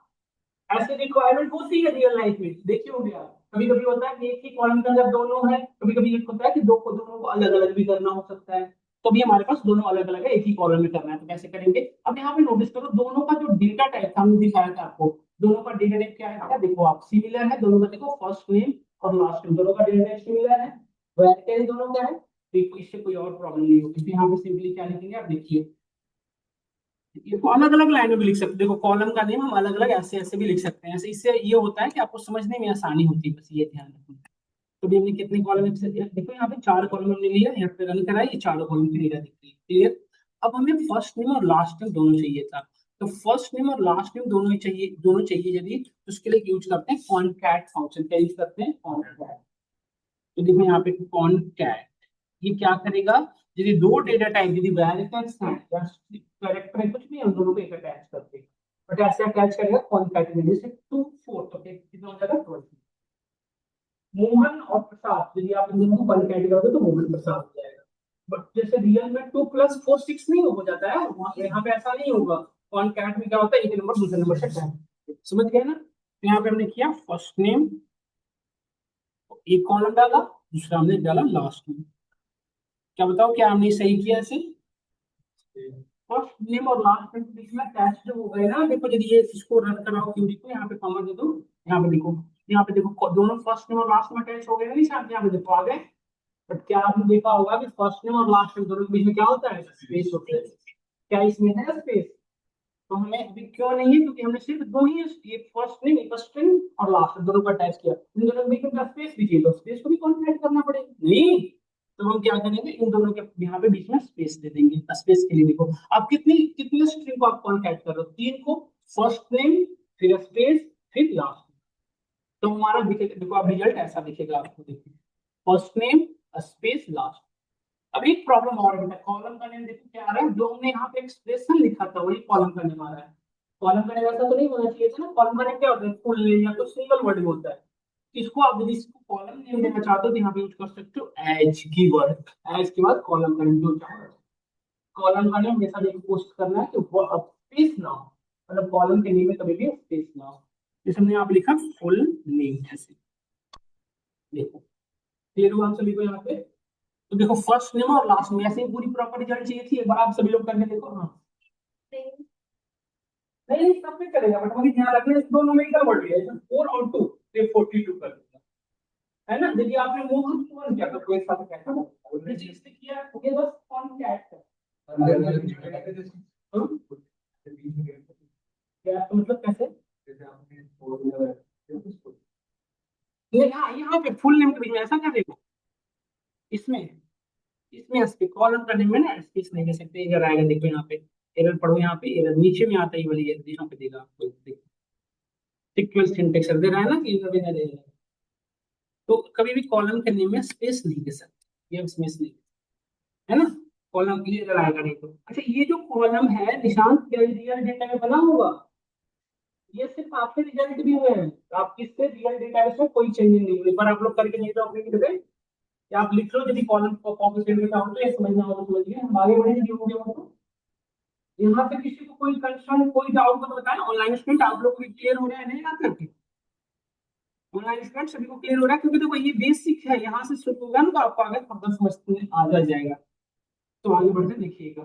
ऐसे रिक्वायरमेंट होती है रियल लाइफ में, देखिए हो गया, कभी कभी होता है कि एक ही कॉलम के अंदर दोनों है, कभी कभी एक होता है कि दोनों को अलग अलग भी करना हो सकता है, तो अभी हमारे पास दोनों अलग अलग है, एक ही कॉलम में करना है, तो कैसे करेंगे। अब यहाँ पे नोटिस करो, दोनों का जो डेटा टाइप था हमने दिखाया था आपको, दोनों का डेटा टाइप क्या है, देखो आप सिमिलर है दोनों का, देखो फर्स्ट नेम और लास्ट नेम दोनों का डेटा टाइप सिमिलर है, वैरिएबल दोनों का है, तो इससे कोई और प्रॉब्लम नहीं होगी, यहाँ पे सिंपली क्या लिखेंगे आप देखिए, इसको अलग अलग लाइन में भी लिख सकते हो, देखो कॉलम का नेम हम अलग अलग ऐसे ऐसे भी लिख सकते हैं, ऐसे इससे ये होता है कि आपको समझने में आसानी होती है, बस ये ध्यान रखना। तो भी हमने कितने कॉलम, देखो यहाँ पे चार कॉलम हमने लिया, यहाँ पे रन करा, ये चारों कॉलम की डेटा दिख रही है, क्लियर। अब हमें फर्स्ट नेम और लास्ट नेम दोनों चाहिए था, तो फर्स्ट नेम और लास्ट नेम दोनों ही चाहिए, दोनों चाहिए यदि, तो उसके लिए यूज करते हैं कॉनकैट फंक्शन, क्या यूज करते हैं, कॉनकैट। तो देखो यहाँ पे कॉनकैट, ये क्या करेगा, यदि दो डेटा टाइप यदि वैरिएबल्स हैं या कैरेक्टर है, कुछ भी हम दोनों को एक अटैच करते हैं, बट ऐसे अटैच करेगा कॉन्कैटिनेट, जैसे 2 4, तो कितना हो जाएगा 12। मोहन और प्रसाद, यदि आप इन दोनों को कॉन्कैट करोगे तो मोहन प्रसाद हो जाएगा। बट जैसे रियल में 2 + 4 6 नहीं हो जाता है, वहाँ यहाँ पे ऐसा नहीं होगा, कॉन्कैट में क्या होता है, एक नंबर दूसरे नंबर से अटैच, समझ गए ना। तो यहाँ पे हमने किया फर्स्ट नेम, एक कॉलम डाला, दूसरा हमने डाला लास्ट नेम, क्या बताओ क्या हमने सही किया ऐसे, फर्स्ट नेम और लास्ट नेम के बीच में अटैच हो गए ना, देखो यदि ये इसको रन कराओ क्यूरी को, यहाँ पे कॉमा दे दो, यहाँ पे लिखो यहाँ पे देखो दोनों फर्स्ट नेम और लास्ट में अटैच हो गए ना निशान, यहाँ पे देखो आ गए। बट क्या आपने देखा होगा कि फर्स्ट नेम और लास्ट नेम दोनों के बीच में क्या होता है, स्पेस होता है। क्या इसमें है स्पेस? तो हमें अभी क्यों नहीं है, क्योंकि हमने सिर्फ दो ही ये फर्स्ट नेम फर्स्ट नेम और लास्ट दोनों को अटैच किया, इन दोनों के बीच में स्पेस भी चाहिए, तो स्पेस को भी कॉन्टैक्ट करना पड़ेगा नहीं। तो हम क्या करेंगे, इन दोनों के यहाँ पे बीच में स्पेस दे देंगे। स्पेस के लिए देखो आप कितनी कितनी स्ट्रिंग को आप कॉन्टैक्ट कर रहे हो, तीन को, फर्स्ट नेम फिर स्पेस फिर लास्ट। तो हमारा दिखेगा, देखो आप रिजल्ट ऐसा दिखेगा आपको, देखिए फर्स्ट नेम स्पेस लास्ट। अब एक प्रॉब्लम और है, कॉलम का नेम देखो क्या आ रहा है, जो हमने यहाँ पे एक्सप्रेशन लिखा था वही कॉलम का नेम आ रहा है। कॉलम का नेम ऐसा तो नहीं होना चाहिए था ना, कॉलम का नेम क्या होता है, फुल नेम या तो सिंगल वर्ड होता है। इसको आप यदि इसको कॉलम नेम देना चाहते हो तो यहाँ पे यूज कर सकते हो एज की वर्ड, एज के बाद कॉलम का नेम जो चाहो। कॉलम का नेम जैसा देखो पोस्ट करना है कि वो स्पेस ना हो, मतलब कॉलम के नेम में कभी भी स्पेस ना हो। जैसे हमने यहाँ पे लिखा फुल नेम, ऐसे देखो क्लियर हुआ हम सभी को यहाँ पे। तो देखो फर्स्ट नेम और लास्ट में ऐसे ही पूरी प्रॉपर रिजल्ट चाहिए थी, एक बार आप सभी लोग करके देखो। हाँ नहीं नहीं सब में चलेगा, बट मुझे ध्यान रखना इस दोनों में क्या वर्ड है, 4 और 2 ये 42 कर देगा, है ना। यदि आपने मूव टू वन किया तो कोई साथ क्या है ये चीज से किया, ये बस कॉन्टैक्ट है। क्या मतलब कैसे, ये हाँ यहाँ पे फुल नेम के बीच में ऐसा क्या देखो, इसमें इसमें स्पेस, कॉलम का नेम में ना स्पेस नहीं दे सकते, एरर आएगा देखो यहाँ पे। एरर पढ़ो यहाँ पे, एरर नीचे में आता है, ये वाली एरर यहाँ पे देगा आपको, देखो सिक्वल सिंटेक्स दे रहा है ना कि एरर दे रहा है। तो कभी भी कॉलम के नेम में स्पेस नहीं दे सकते, ये स्पेस नहीं, है ना। कॉलम के लिए एरर आएगा नहीं तो। अच्छा ये जो कॉलम है निशान, क्या रियल डेटा में बना होगा, ये सिर्फ आपके रिजल्ट भी हुए हैं, आप किससे रियल डेटा में कोई चेंज नहीं हुई, पर आप लोग करके नहीं तो अपने लिए या आप लिख लो, यदि कॉलम को कॉपी करना चाहो तो ये समझना हो तो समझिए, हम आगे बढ़े यदि हो गया हो तो। यहाँ पे किसी को कोई कंसर्न कोई डाउट हो तो बताएं, ऑनलाइन स्टूडेंट आप लोग को क्लियर हो रहा है नहीं याद करके, ऑनलाइन स्टूडेंट सभी को क्लियर हो रहा है, क्योंकि देखो ये बेसिक है, यहाँ से शुरू होगा ना तो आपको आगे फर्दर समझते में आ जाएगा। तो आगे बढ़ते देखिएगा।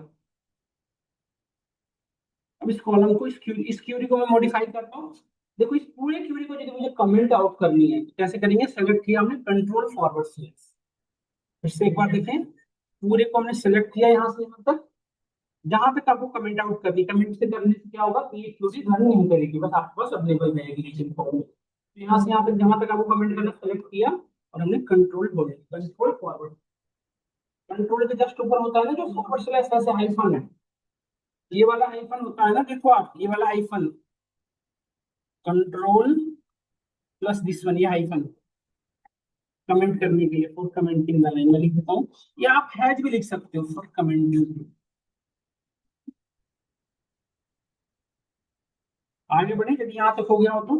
अब इस कॉलम को इस क्यूरी को मैं मॉडिफाई करता हूँ। देखो इस पूरे क्यूरी को यदि मुझे कमेंट आउट करनी है तो कैसे करेंगे, सेलेक्ट किया हमने कंट्रोल फॉरवर्ड स्लैश, फिर से एक बार देखें, पूरे को हमने सेलेक्ट किया यहाँ से यहाँ तक, जहां तक आपको कमेंट आउट करनी, कमेंट से करने से क्या होगा कि ये क्यूरी रन नहीं करेगी, बस आपके पास अवेलेबल रहेगी नीचे फॉर्म में। तो यहाँ से यहाँ तक जहां तक आपको कमेंट करना सेलेक्ट किया और हमने कंट्रोल बोले, कंट्रोल फॉरवर्ड। कंट्रोल के जस्ट ऊपर होता है ना जो फॉरवर्ड स्लैश ऐसे हाइफन है, ये वाला हाइफन होता है ना, देखो आप ये वाला hyphen, control plus this one, ये हाइफन कमेंट करने के लिए, फॉर कमेंटिंग द लाइन मैं लिख देता हूँ, या आप हैज भी लिख सकते हो फॉर कमेंटिंग। आगे बढ़े यदि यहाँ तक हो गया हो तो।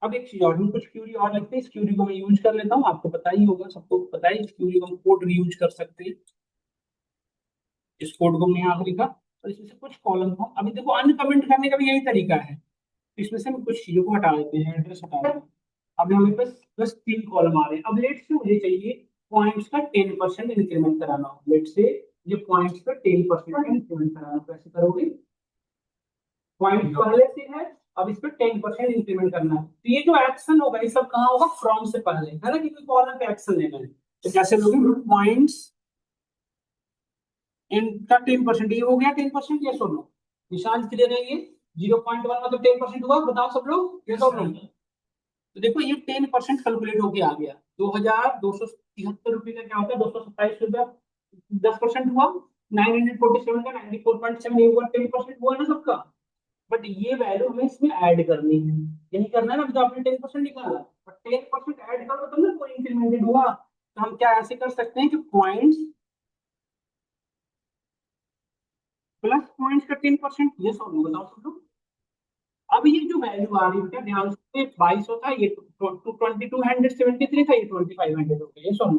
अब एक चीज और, हम कुछ क्यूरी और लिखते हैं, इस क्यूरी को मैं यूज कर लेता हूँ, आपको पता ही होगा, सबको पता है इस क्यूरी को हम कोड यूज कर सकते हैं। इस कोड को हमने यहाँ पे लिखा और इसमें से कुछ कॉलम को अभी देखो अनकमेंट करने का भी यही तरीका है। इसमें से हम कुछ चीजों को हटा देते हैं, एड्रेस हटा देते हैं। अब हमें बस बस 3 कॉलम आ रहे हैं। अब लेट से मुझे चाहिए पॉइंट्स का 10% इंक्रीमेंट कराना हो, लेट से ये पॉइंट्स का 10% इंक्रीमेंट कराना, कैसे करोगे, पॉइंट पहले से है, अब इस पर 10% इंक्रीमेंट करना है, तो ये जो एक्शन होगा ये सब कहाँ होगा, फ्रॉम से पहले, है ना, क्योंकि कॉलम पे एक्शन लेना है। तो कैसे लोगे, पॉइंट्स इनका 10%, ये हो गया 10%, ये सुनो निशान क्लियर है, ये 0.1 मतलब 10% हुआ, बताओ सब लोग ये तो नहीं। तो देखो ये 10% कैलकुलेट होके आ गया, 2273 रुपये का क्या होता है, 227 रुपया, 10% हुआ, 947 का 94.7 हुआ, 10% हुआ ना सबका। बट ये वैल्यू हमें इसमें ऐड करनी है, यही करना है ना, तो आपने 10% निकाला, बट 10% ऐड करो तब ना कोई इंक्रीमेंटेड हुआ। तो हम क्या ऐसे कर सकते हैं कि पॉइंट्स प्लस पॉइंट्स का 10%, ये सब बताओ सब लोग। अब ये जो वैल्यू आ रही है ध्यान से, 2200 था, ये 2273 था, ये 2500 हो गया, ये सब।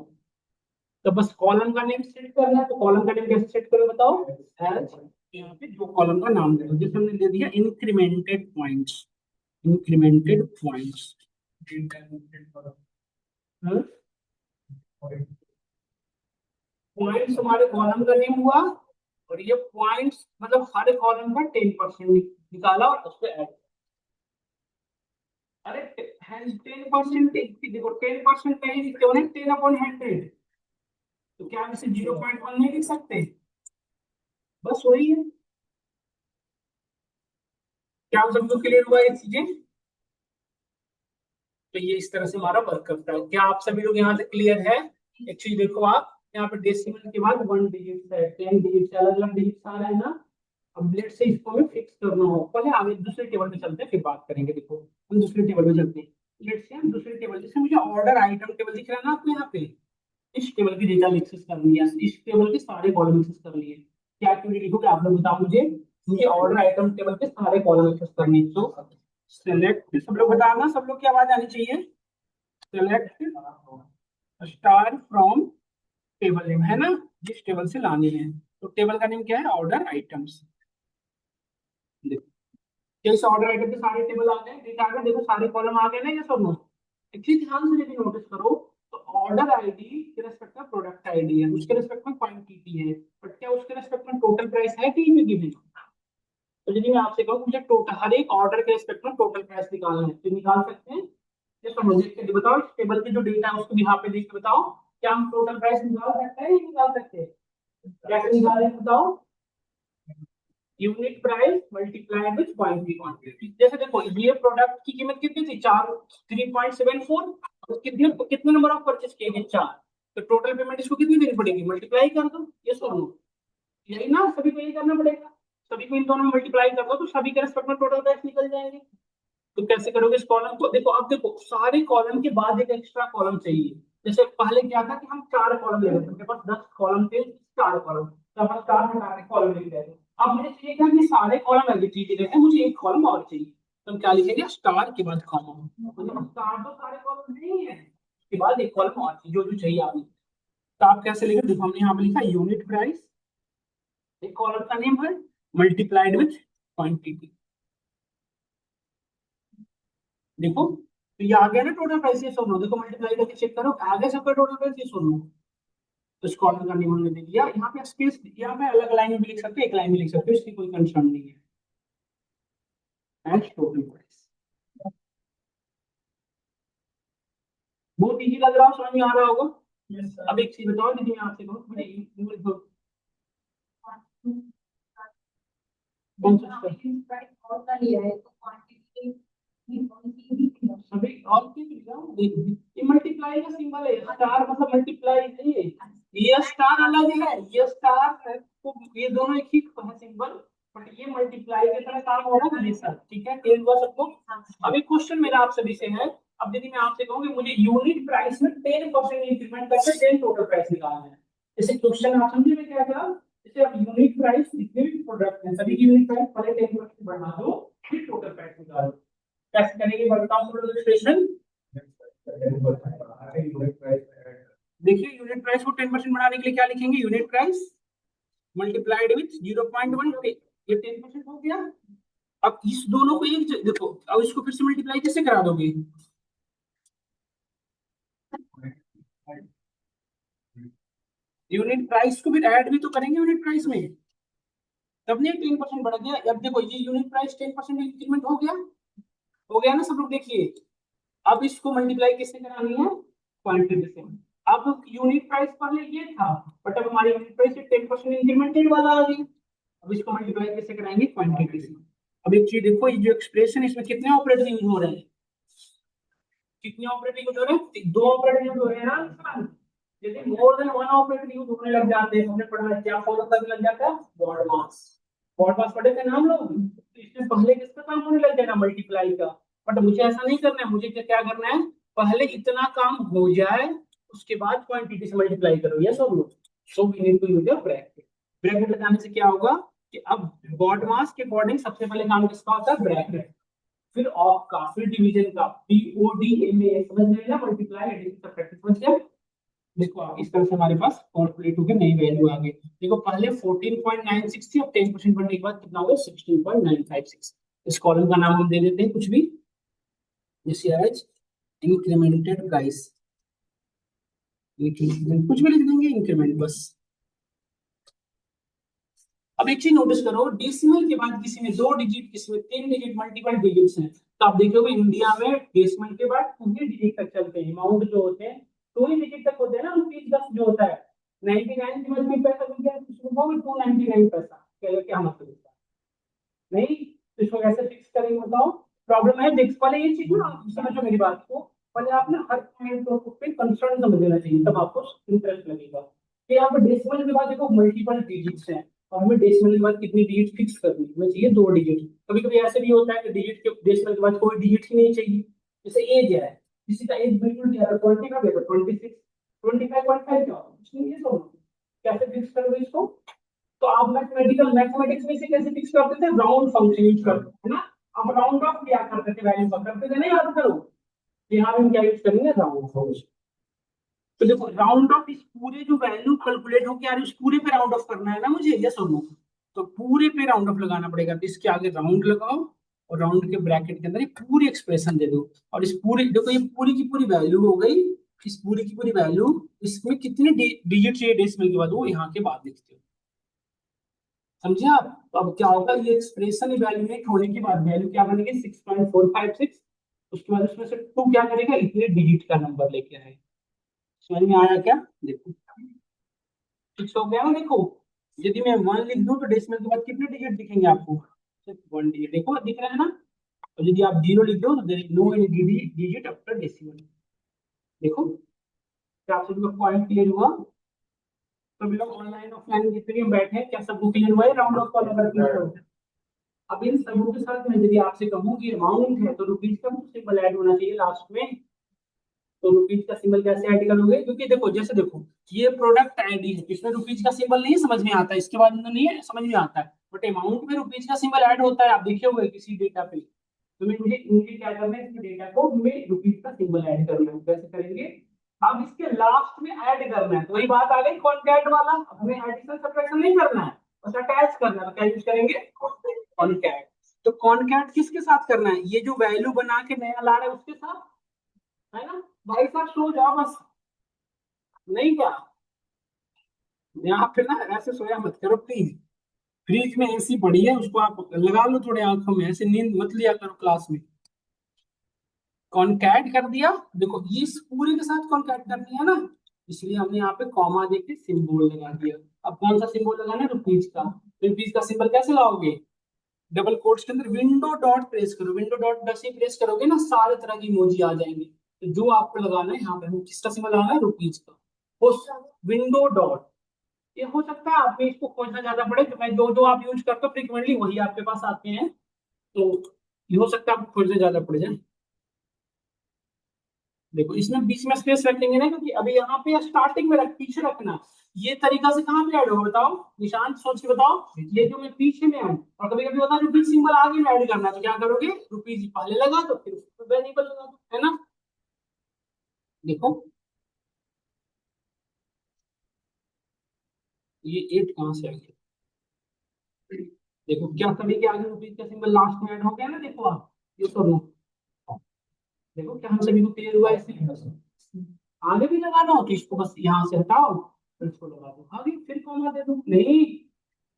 तो बस कॉलम का नेम सेट करना है, तो कॉलम का नेम कैसे सेट करोगे बताओ, एज यहाँ पे जो कॉलम का नाम दे दो, जैसे हमने दे दिया incremented points, incremented points. Points हमारे कॉलम का नेम हुआ, और ये पॉइंट्स मतलब हर कॉलम का 10% निकाला और उस पर ऐड। अरे 10%, देखो 10% पहले लिखते हो ना, 10/100, तो क्या हम इसे 0.1 नहीं लिख सकते? बस वही है। क्या हम सबको क्लियर हुआ ये चीजें? तो ये इस तरह से हमारा वर्क करता है। क्या आप सभी लोग यहाँ से क्लियर है? एक चीज देखो, आप यहाँ पे डेसिमल के बाद 1 डिजिट है, 10 डिजिट है, अलग अलग डिजिट आ रहा है ना। अब लेट से इसको हमें फिक्स करना हो, पहले आगे दूसरे टेबल पे चलते हैं फिर बात करेंगे। देखो हम दूसरे टेबल पे चलते हैं। लेट से हम दूसरे टेबल, जैसे मुझे ऑर्डर आइटम टेबल दिख रहा है ना आपको यहाँ पे, इस टेबल की डेटा एक्सेस करनी है, इस टेबल के सारे कॉलम एक्सेस करनी है। क्या एक्टिविटी लिखोगे आप लोग बताओ मुझे? मुझे ऑर्डर आइटम टेबल के सारे कॉलम एक्सेस करनी है। तो सेलेक्ट, सब लोग बताना, सब लोग की आवाज आनी चाहिए। Select star from table name, है ना, जिस टेबल से लानी है। तो टेबल का नेम क्या है? Order items. देखो इस ऑर्डर आइटम के सारे टेबल आ गए, डेटा आ गया, देखो सारे कॉलम आ गए ना, ये सब नो। एक चीज ध्यान से यदि नोटिस करो, तो ऑर्डर आईडी के रेस्पेक्ट में प्रोडक्ट आईडी है, उसके रेस्पेक्ट में क्वांटिटी है, बट क्या उसके रेस्पेक्ट में टोटल प्राइस है कि नहीं गिवन? तो यदि मैं आपसे कहूँ मुझे टोटल हर एक ऑर्डर के रेस्पेक्ट में टोटल प्राइस निकालना है, तो निकाल सकते हैं? ये समझ के बताओ, टेबल के जो डेटा है उसको भी यहाँ पे देख के बताओ, क्या हम टोटल प्राइस निकाल सकते हैं या नहीं निकाल सकते? कैसे निकालें बताओ? Unit price multiplied with quantity quantity. जैसे देखो ये प्रोडक्ट की कीमत कितनी थी? 3.74। और कितने कितने नंबर ऑफ परचेज किए गए? 4। तो टोटल पेमेंट इसको कितनी देनी पड़ेगी? मल्टीप्लाई कर दो, ये सुनो, यही ना, सभी को यही करना पड़ेगा। सभी को इन दोनों में मल्टीप्लाई कर दो तो सभी के रेस्पेक्ट में टोटल प्राइस निकल जाएंगे। तो कैसे करोगे इस कॉलम को? देखो अब देखो सारे कॉलम के बाद एक एक्स्ट्रा कॉलम चाहिए। जैसे पहले क्या था कि हम 4 कॉलम ले रहे थे, मेरे पास 10 कॉलम थे, 4 कॉलम, तो हम 4 हटा के कॉलम लिख रहे थे। अब मुझे चाहिए था कि सारे कॉलम एग्जिट रहते हैं, मुझे एक कॉलम और चाहिए, तो हम क्या लिखेंगे? स्टार के बाद कॉमा। मतलब स्टार तो सारे कॉलम नहीं है, उसके बाद एक कॉलम और चाहिए, जो जो चाहिए आपने। तो आप कैसे लिखे? देखो हमने यहाँ पे लिखा यूनिट प्राइस, एक कॉलम का नेम है, मल्टीप्लाइड विथ क्वांटिटी। देखो तो ये आ गया ना टोटल प्राइस, ये सुनो, देखो मल्टीप्लाई करके चेक करो आ गया सबका टोटल प्राइस, ये सुनो। तो इस कॉलम का नियम हमने दे दिया, यहाँ पे स्पेस दिया, मैं अलग लाइन में भी लिख सकते, एक लाइन में लिख सकते, इसकी कोई कंसर्न नहीं है। एंड टोटल प्राइस बहुत इजी लग रहा हो, समझ में आ रहा होगा। अब एक चीज बताओ, यदि मैं आपसे कहूँ मुझे कौन सा अभी और ये मल्टीप्लाई का सिंबल है, स्टार मतलब मल्टीप्लाई है ये स्टार अलग है, ये स्टार को, ये दोनों एक ही है सिंबल, बट ये मल्टीप्लाई की तरह काम हो रहा है ये सर, ठीक है, क्लियर हुआ सबको? अब एक क्वेश्चन मेरा आप सभी से है, अब यदि मैं आपसे कहूँ कि मुझे यूनिट प्राइस में 10% इंक्रीमेंट करके 10 टोटल प्राइस निकालना है, जैसे क्वेश्चन आप समझे में क्या था? जैसे अब यूनिट प्राइस जितने भी प्रोडक्ट हैं सभी की यूनिट प्राइस पहले 10% बढ़ा दो, फिर टोटल प्राइस निकालो। कैसे करेंगे बताओ थोड़ा इलस्ट्रेशन। देखिए यूनिट प्राइस को 10% बढ़ाने के लिए क्या लिखेंगे? यूनिट प्राइस मल्टीप्लाइड विथ 0.1, ये 10% हो गया। अब इस दोनों को एक देखो, अब इसको फिर से मल्टीप्लाई कैसे करा दोगे? यूनिट प्राइस को फिर ऐड भी तो करेंगे यूनिट प्राइस में, तब नहीं 10% बढ़ गया। अब देखो ये यूनिट प्राइस 10% इंक्रीमेंट हो गया ना सब लोग देखिए। अब इसको मल्टीप्लाई किससे करानी है? क्वांटिटी से। अब यूनिट प्राइस पहले ये था, बट अब हमारी यूनिट प्राइस 10% इंक्रीमेंटेड वाला आ गई। अब इसको मल्टीप्लाई कैसे कराएंगे? क्वांटिटी से। अब एक चीज देखो, ये जो एक्सप्रेशन इसमें कितने ऑपरेटर यूज हो रहे हैं? कितने ऑपरेटर यूज हो रहे हैं? 2 ऑपरेटर यूज हो रहे हैं ना। यदि मोर देन 1 ऑपरेटर यूज होने लग जाते हैं, हमने पढ़ा है क्या फॉलो करने लग जाता है? बॉड मास। बॉड मास पढ़े थे ना हम लोग, तो इससे पहले किसका काम होने लग जाएगा? मल्टीप्लाई का। बट मुझे ऐसा नहीं करना है, मुझे क्या क्या करना है? पहले इतना काम हो जाए, उसके बाद क्वांटिटी से मल्टीप्लाई करो, यस और no? So we need to use a bracket. Bracket लगाने से क्या होगा कि अब बॉड मास के अकॉर्डिंग सबसे पहले काम किसका होता है? ब्रैकेट। फिर ऑफ का, फिर डिवीजन का, BODMA, समझ गए ना? मल्टीप्लाई एडिशन सब्ट्रैक्शन, समझ गए? देखो आप इस तरह से हमारे पास कॉर्पोरेटिव की नई वैल्यू आ गई। देखो पहले 14.96 थी, अब 10% बढ़ने के बाद कितना होगा? 16.956। इस कॉलम का नाम हम दे देते हैं कुछ भी, जैसे एज इंक्रीमेंटेड प्राइस, कुछ भी लिख देंगे, इंक्रीमेंट बस। अब एक चीज नोटिस करो, डेसिमल के बाद किसी में 2 डिजिट, किसी में 3 डिजिट, मल्टीपल डिजिट्स हैं, तो आप देखोगे इंडिया में डेसिमल के बाद 2 ही डिजिट तक चलते हैं, अमाउंट जो होते हैं 2 ही डिजिट तक होते हैं ना, रुपीज 10 जो होता है। 99 के बाद भी पैसा मिल गया तो शुरू 299 पैसा, क्या मतलब इसका? नहीं, तो इसको कैसे फिक्स करेंगे बताओ? प्रॉब्लम है देख, पहले ये चीज ना आप समझो मेरी बात को। पहले आप ना हर पॉइंट को पे कंसर्न समझ लेना चाहिए, तब आपको इंटरेस्ट लगेगा। कि यहाँ पे डेसिमल के बाद देखो मल्टीपल डिजिट्स हैं, और हमें डेसिमल के बाद कितनी डिजिट फिक्स करनी है? हमें चाहिए 2 डिजिट। कभी कभी ऐसे भी होता है कि डिजिट के डेसिमल के बाद कोई डिजिट ही नहीं चाहिए। जैसे एज है, किसी का एज बिल्कुल 20 का देखो 26, 25.5 क्या होगा? कुछ नहीं है, तो कैसे फिक्स करोगे इसको? तो आप मैथमेटिक्स में से कैसे फिक्स करते थे? राउंड फंक्शन यूज करते थे ना। अब राउंड ऑफ क्या करते थे? वैल्यू का करते थे ना, याद करो। यहाँ हम क्या यूज करेंगे? Round function. तो देखो राउंड ऑफ, इस पूरे जो वैल्यू कैलकुलेट हो क्या, उस पूरे पे राउंड ऑफ करना है ना मुझे, यस और नो? तो पूरे पे राउंड ऑफ लगाना पड़ेगा, तो इसके आगे राउंड लगाओ, और राउंड के ब्रैकेट के अंदर ये पूरी एक्सप्रेशन दे दो। और इस पूरी देखो, ये पूरी की पूरी वैल्यू हो गई। इस पूरी की पूरी वैल्यू, इसमें कितने डिजिट चाहिए डेसिमल के बाद, वो यहाँ के बाद लिखते हो। समझे आप? तो अब क्या होगा, ये एक्सप्रेशन इवैल्यूएट होने के बाद वैल्यू क्या बनेगी? 6.456। उसके बाद उसमें से टू क्या करेगा? इतने डिजिट का नंबर लेके आएगा। समझ में आया क्या? देखो फिक्स हो गया ना, देखो। यदि मैं 1 लिख दूं तो डेसिमल के बाद कितने डिजिट दिखेंगे आपको? सिर्फ 1 डिजिट, देखो दिख रहा है ना। और यदि आप 0 लिख दो तो there is no any digit after decimal. देखो, क्या आप सभी को पॉइंट क्लियर हुआ? तो लोग ऑनलाइन ऑफलाइन जितने भी बैठे हैं, क्या सबको क्लियर हुआ है राउंड ऑफ फॉलो करके? अब इन सबों के साथ मैं यदि आपसे कहूँ कि अमाउंट है, तो रुपीज का सिंबल ऐड होना चाहिए लास्ट में। तो रुपीज का सिंबल कैसे ऐड करोगे? क्योंकि देखो, जैसे देखो, ये प्रोडक्ट आईडी है, इसमें रुपीज का सिंबल नहीं समझ में आता है, इसके बाद में नहीं है समझ में आता है, बट अमाउंट में रुपीज का सिंबल ऐड होता है, आप देखे होंगे किसी डेटा पे। तो मुझे इनके क्या करना है, इसके डेटा को हमें रुपीज का सिंबल ऐड करना है, कैसे करेंगे? अब इसके लास्ट में ऐड करना है, तो वही बात आ गई कॉन्कैट वाला, हमें एडिशन सब्ट्रैक्शन नहीं करना है, बस अटैच करना है। तो क्या यूज करेंगे? कॉन्कैट। तो कॉन्कैट किसके साथ करना है? ये जो वैल्यू बना के नया ला रहा है उसके साथ, है ना? भाई साहब सो जाओ बस। नहीं क्या? यहाँ पे ना ऐसे सोया मत करो प्लीज। फ्रिज में एसी पड़ी है, उसको आप लगा लो थोड़े आंखों में, ऐसे नींद मत लिया करो क्लास में। कॉन्कैट कर दिया। देखो ये इस पूरे के साथ कॉन्कैट कर दिया ना, इसलिए हमने यहाँ पे कॉमा देके सिंबल लगा दिया। अब कौन सा सिंबल लगाना है? रुपीज का। रुपीज का सिंबल कैसे लाओगे? डबल कोट्स के अंदर विंडो डॉट प्रेस करो, विंडो डॉट जैसे ही प्रेस करोगे ना, सारे तरह की इमोजी आ जाएंगे। तो जो आपको लगाना है यहाँ पे, हमें किसका सिंबल लगाना है? रुपीज का। वो विंडो डॉट। ये हो सकता है आप में इसको खोजना ज्यादा पड़े, तो मैं जो जो आप यूज करते हो फ्रिक्वेंटली वही आपके पास आते हैं, तो ये हो सकता है आपको खोजने ज्यादा पड़ जाए। देखो इसमें बीच में स्पेस रखेंगे ना, क्योंकि अभी यहाँ पे स्टार्टिंग में पीछे रखना। ये तरीका से कहाँ पे ऐड होगा बताओ? निशांत सोच के बताओ। ये जो मैं पीछे में हूँ, और कभी कभी होता है रुपीज सिंबल आगे में ऐड करना है, तो क्या करोगे? रुपीज पहले लगा दो, फिर वेरिएबल लगा दो, है ना? देखो ये 8 कहाँ से आ गया? देखो क्या सभी के आगे रुपीज का सिंबल लास्ट में ऐड हो गया ना, देखो आप। ये सुनो, देखो क्या हम सभी को क्लियर हुआ इससे? आगे भी लगाना हो तो इसको बस यहाँ से हटाओ, फिर इसको लगा दो आगे, फिर कॉमा दे दो। नहीं,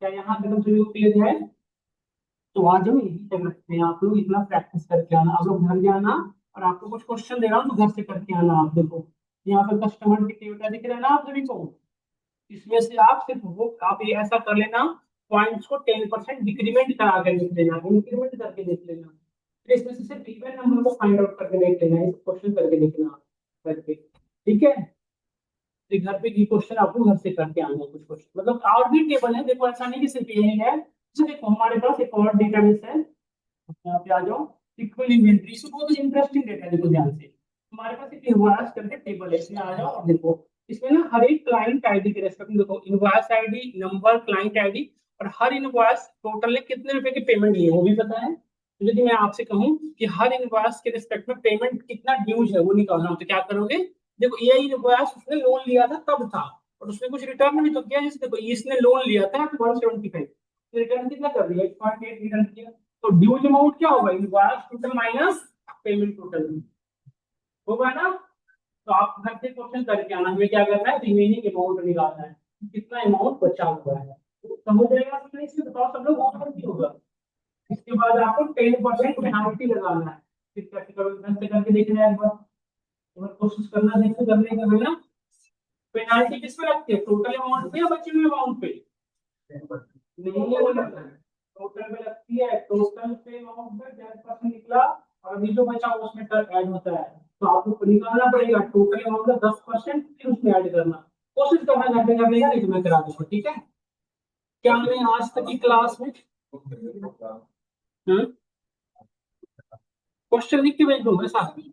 क्या यहाँ पे हम सभी को क्लियर है? तो आज हम यही तक रखते हैं, आप लोग इतना प्रैक्टिस करके आना, आप लोग घर जाना। और आपको कुछ क्वेश्चन दे रहा हूँ तो घर से करके आना। आप देखो यहाँ पर कस्टमर डिटेल दिख रहा है ना आप सभी को, इसमें से आप सिर्फ वो आप ये ऐसा कर लेना, पॉइंट्स को 10% डिक्रीमेंट करा कर देख लेना, इंक्रीमेंट करके देख लेना। फिर इसमें से सिर्फ इवन नंबर को फाइंड आउट करके देख लेना, इस क्वेश्चन करके देखना करके, ठीक है? फिर घर पे की क्वेश्चन आपको घर से करके आना है, कुछ क्वेश्चन मतलब और भी टेबल है, देखो ऐसा नहीं कि सिर्फ यही है। जैसे देखो हमारे पास एक और डेटाबेस है, यहाँ पे आ जाओ। इक्वल इन्वेंट्री से बहुत इंटरेस्टिंग डेटा है, देखो ध्यान से। हमारे पास एक इनवॉइस करके टेबल है, इसमें आ जाओ और देखो। इसमें ना हर एक क्लाइंट आईडी के रेस्पेक्ट में देखो, invoice ID number client ID, और हर इनवॉइस टोटल ने कितने रुपए की पेमेंट ली है वो भी पता है। तो यदि मैं आपसे कहूँ कि हर इनवॉइस के रिस्पेक्ट में पेमेंट कितना ड्यूज है वो निकालना हो, तो क्या करोगे? देखो ये इनवॉइस उसने लोन लिया था तब था, और उसने कुछ रिटर्न भी तो किया, जैसे देखो इसने लोन लिया था 175, रिटर्न कितना कर दिया? 8.8 रिटर्न किया। तो ड्यूज अमाउंट क्या होगा? Invoice total minus payment total होगा ना। तो आप घर से क्वेश्चन करके आना, हमें क्या करना है? रिमेनिंग अमाउंट निकालना है, कितना अमाउंट बचा हुआ है। तो हो जाएगा इसमें, इससे बताओ सब लोग और भी होगा। इसके बाद आपको 10% पेनाल्टी लगाना है। फिर प्रैक्टिकल ढंग से करके देखना है एक बार, कोशिश करना देखो करने का, है ना। पेनाल्टी किस पे लगती है, टोटल अमाउंट पे या बचे हुए अमाउंट पे? नहीं है, टोटल पे लगती है। टोटल पे अमाउंट पे 10% निकला और अभी जो बचा वो उसमें ऐड होता है, तो आपको निकालना पड़ेगा टोटल अमाउंट का 10%, फिर उसमें ऐड करना। कोशिश करना करने करने का, नहीं तो मैं करा दूंगा, ठीक है। क्या हमें आज तक की क्लास में क्वेश्चन लिख के भेज दूंगा साथ में।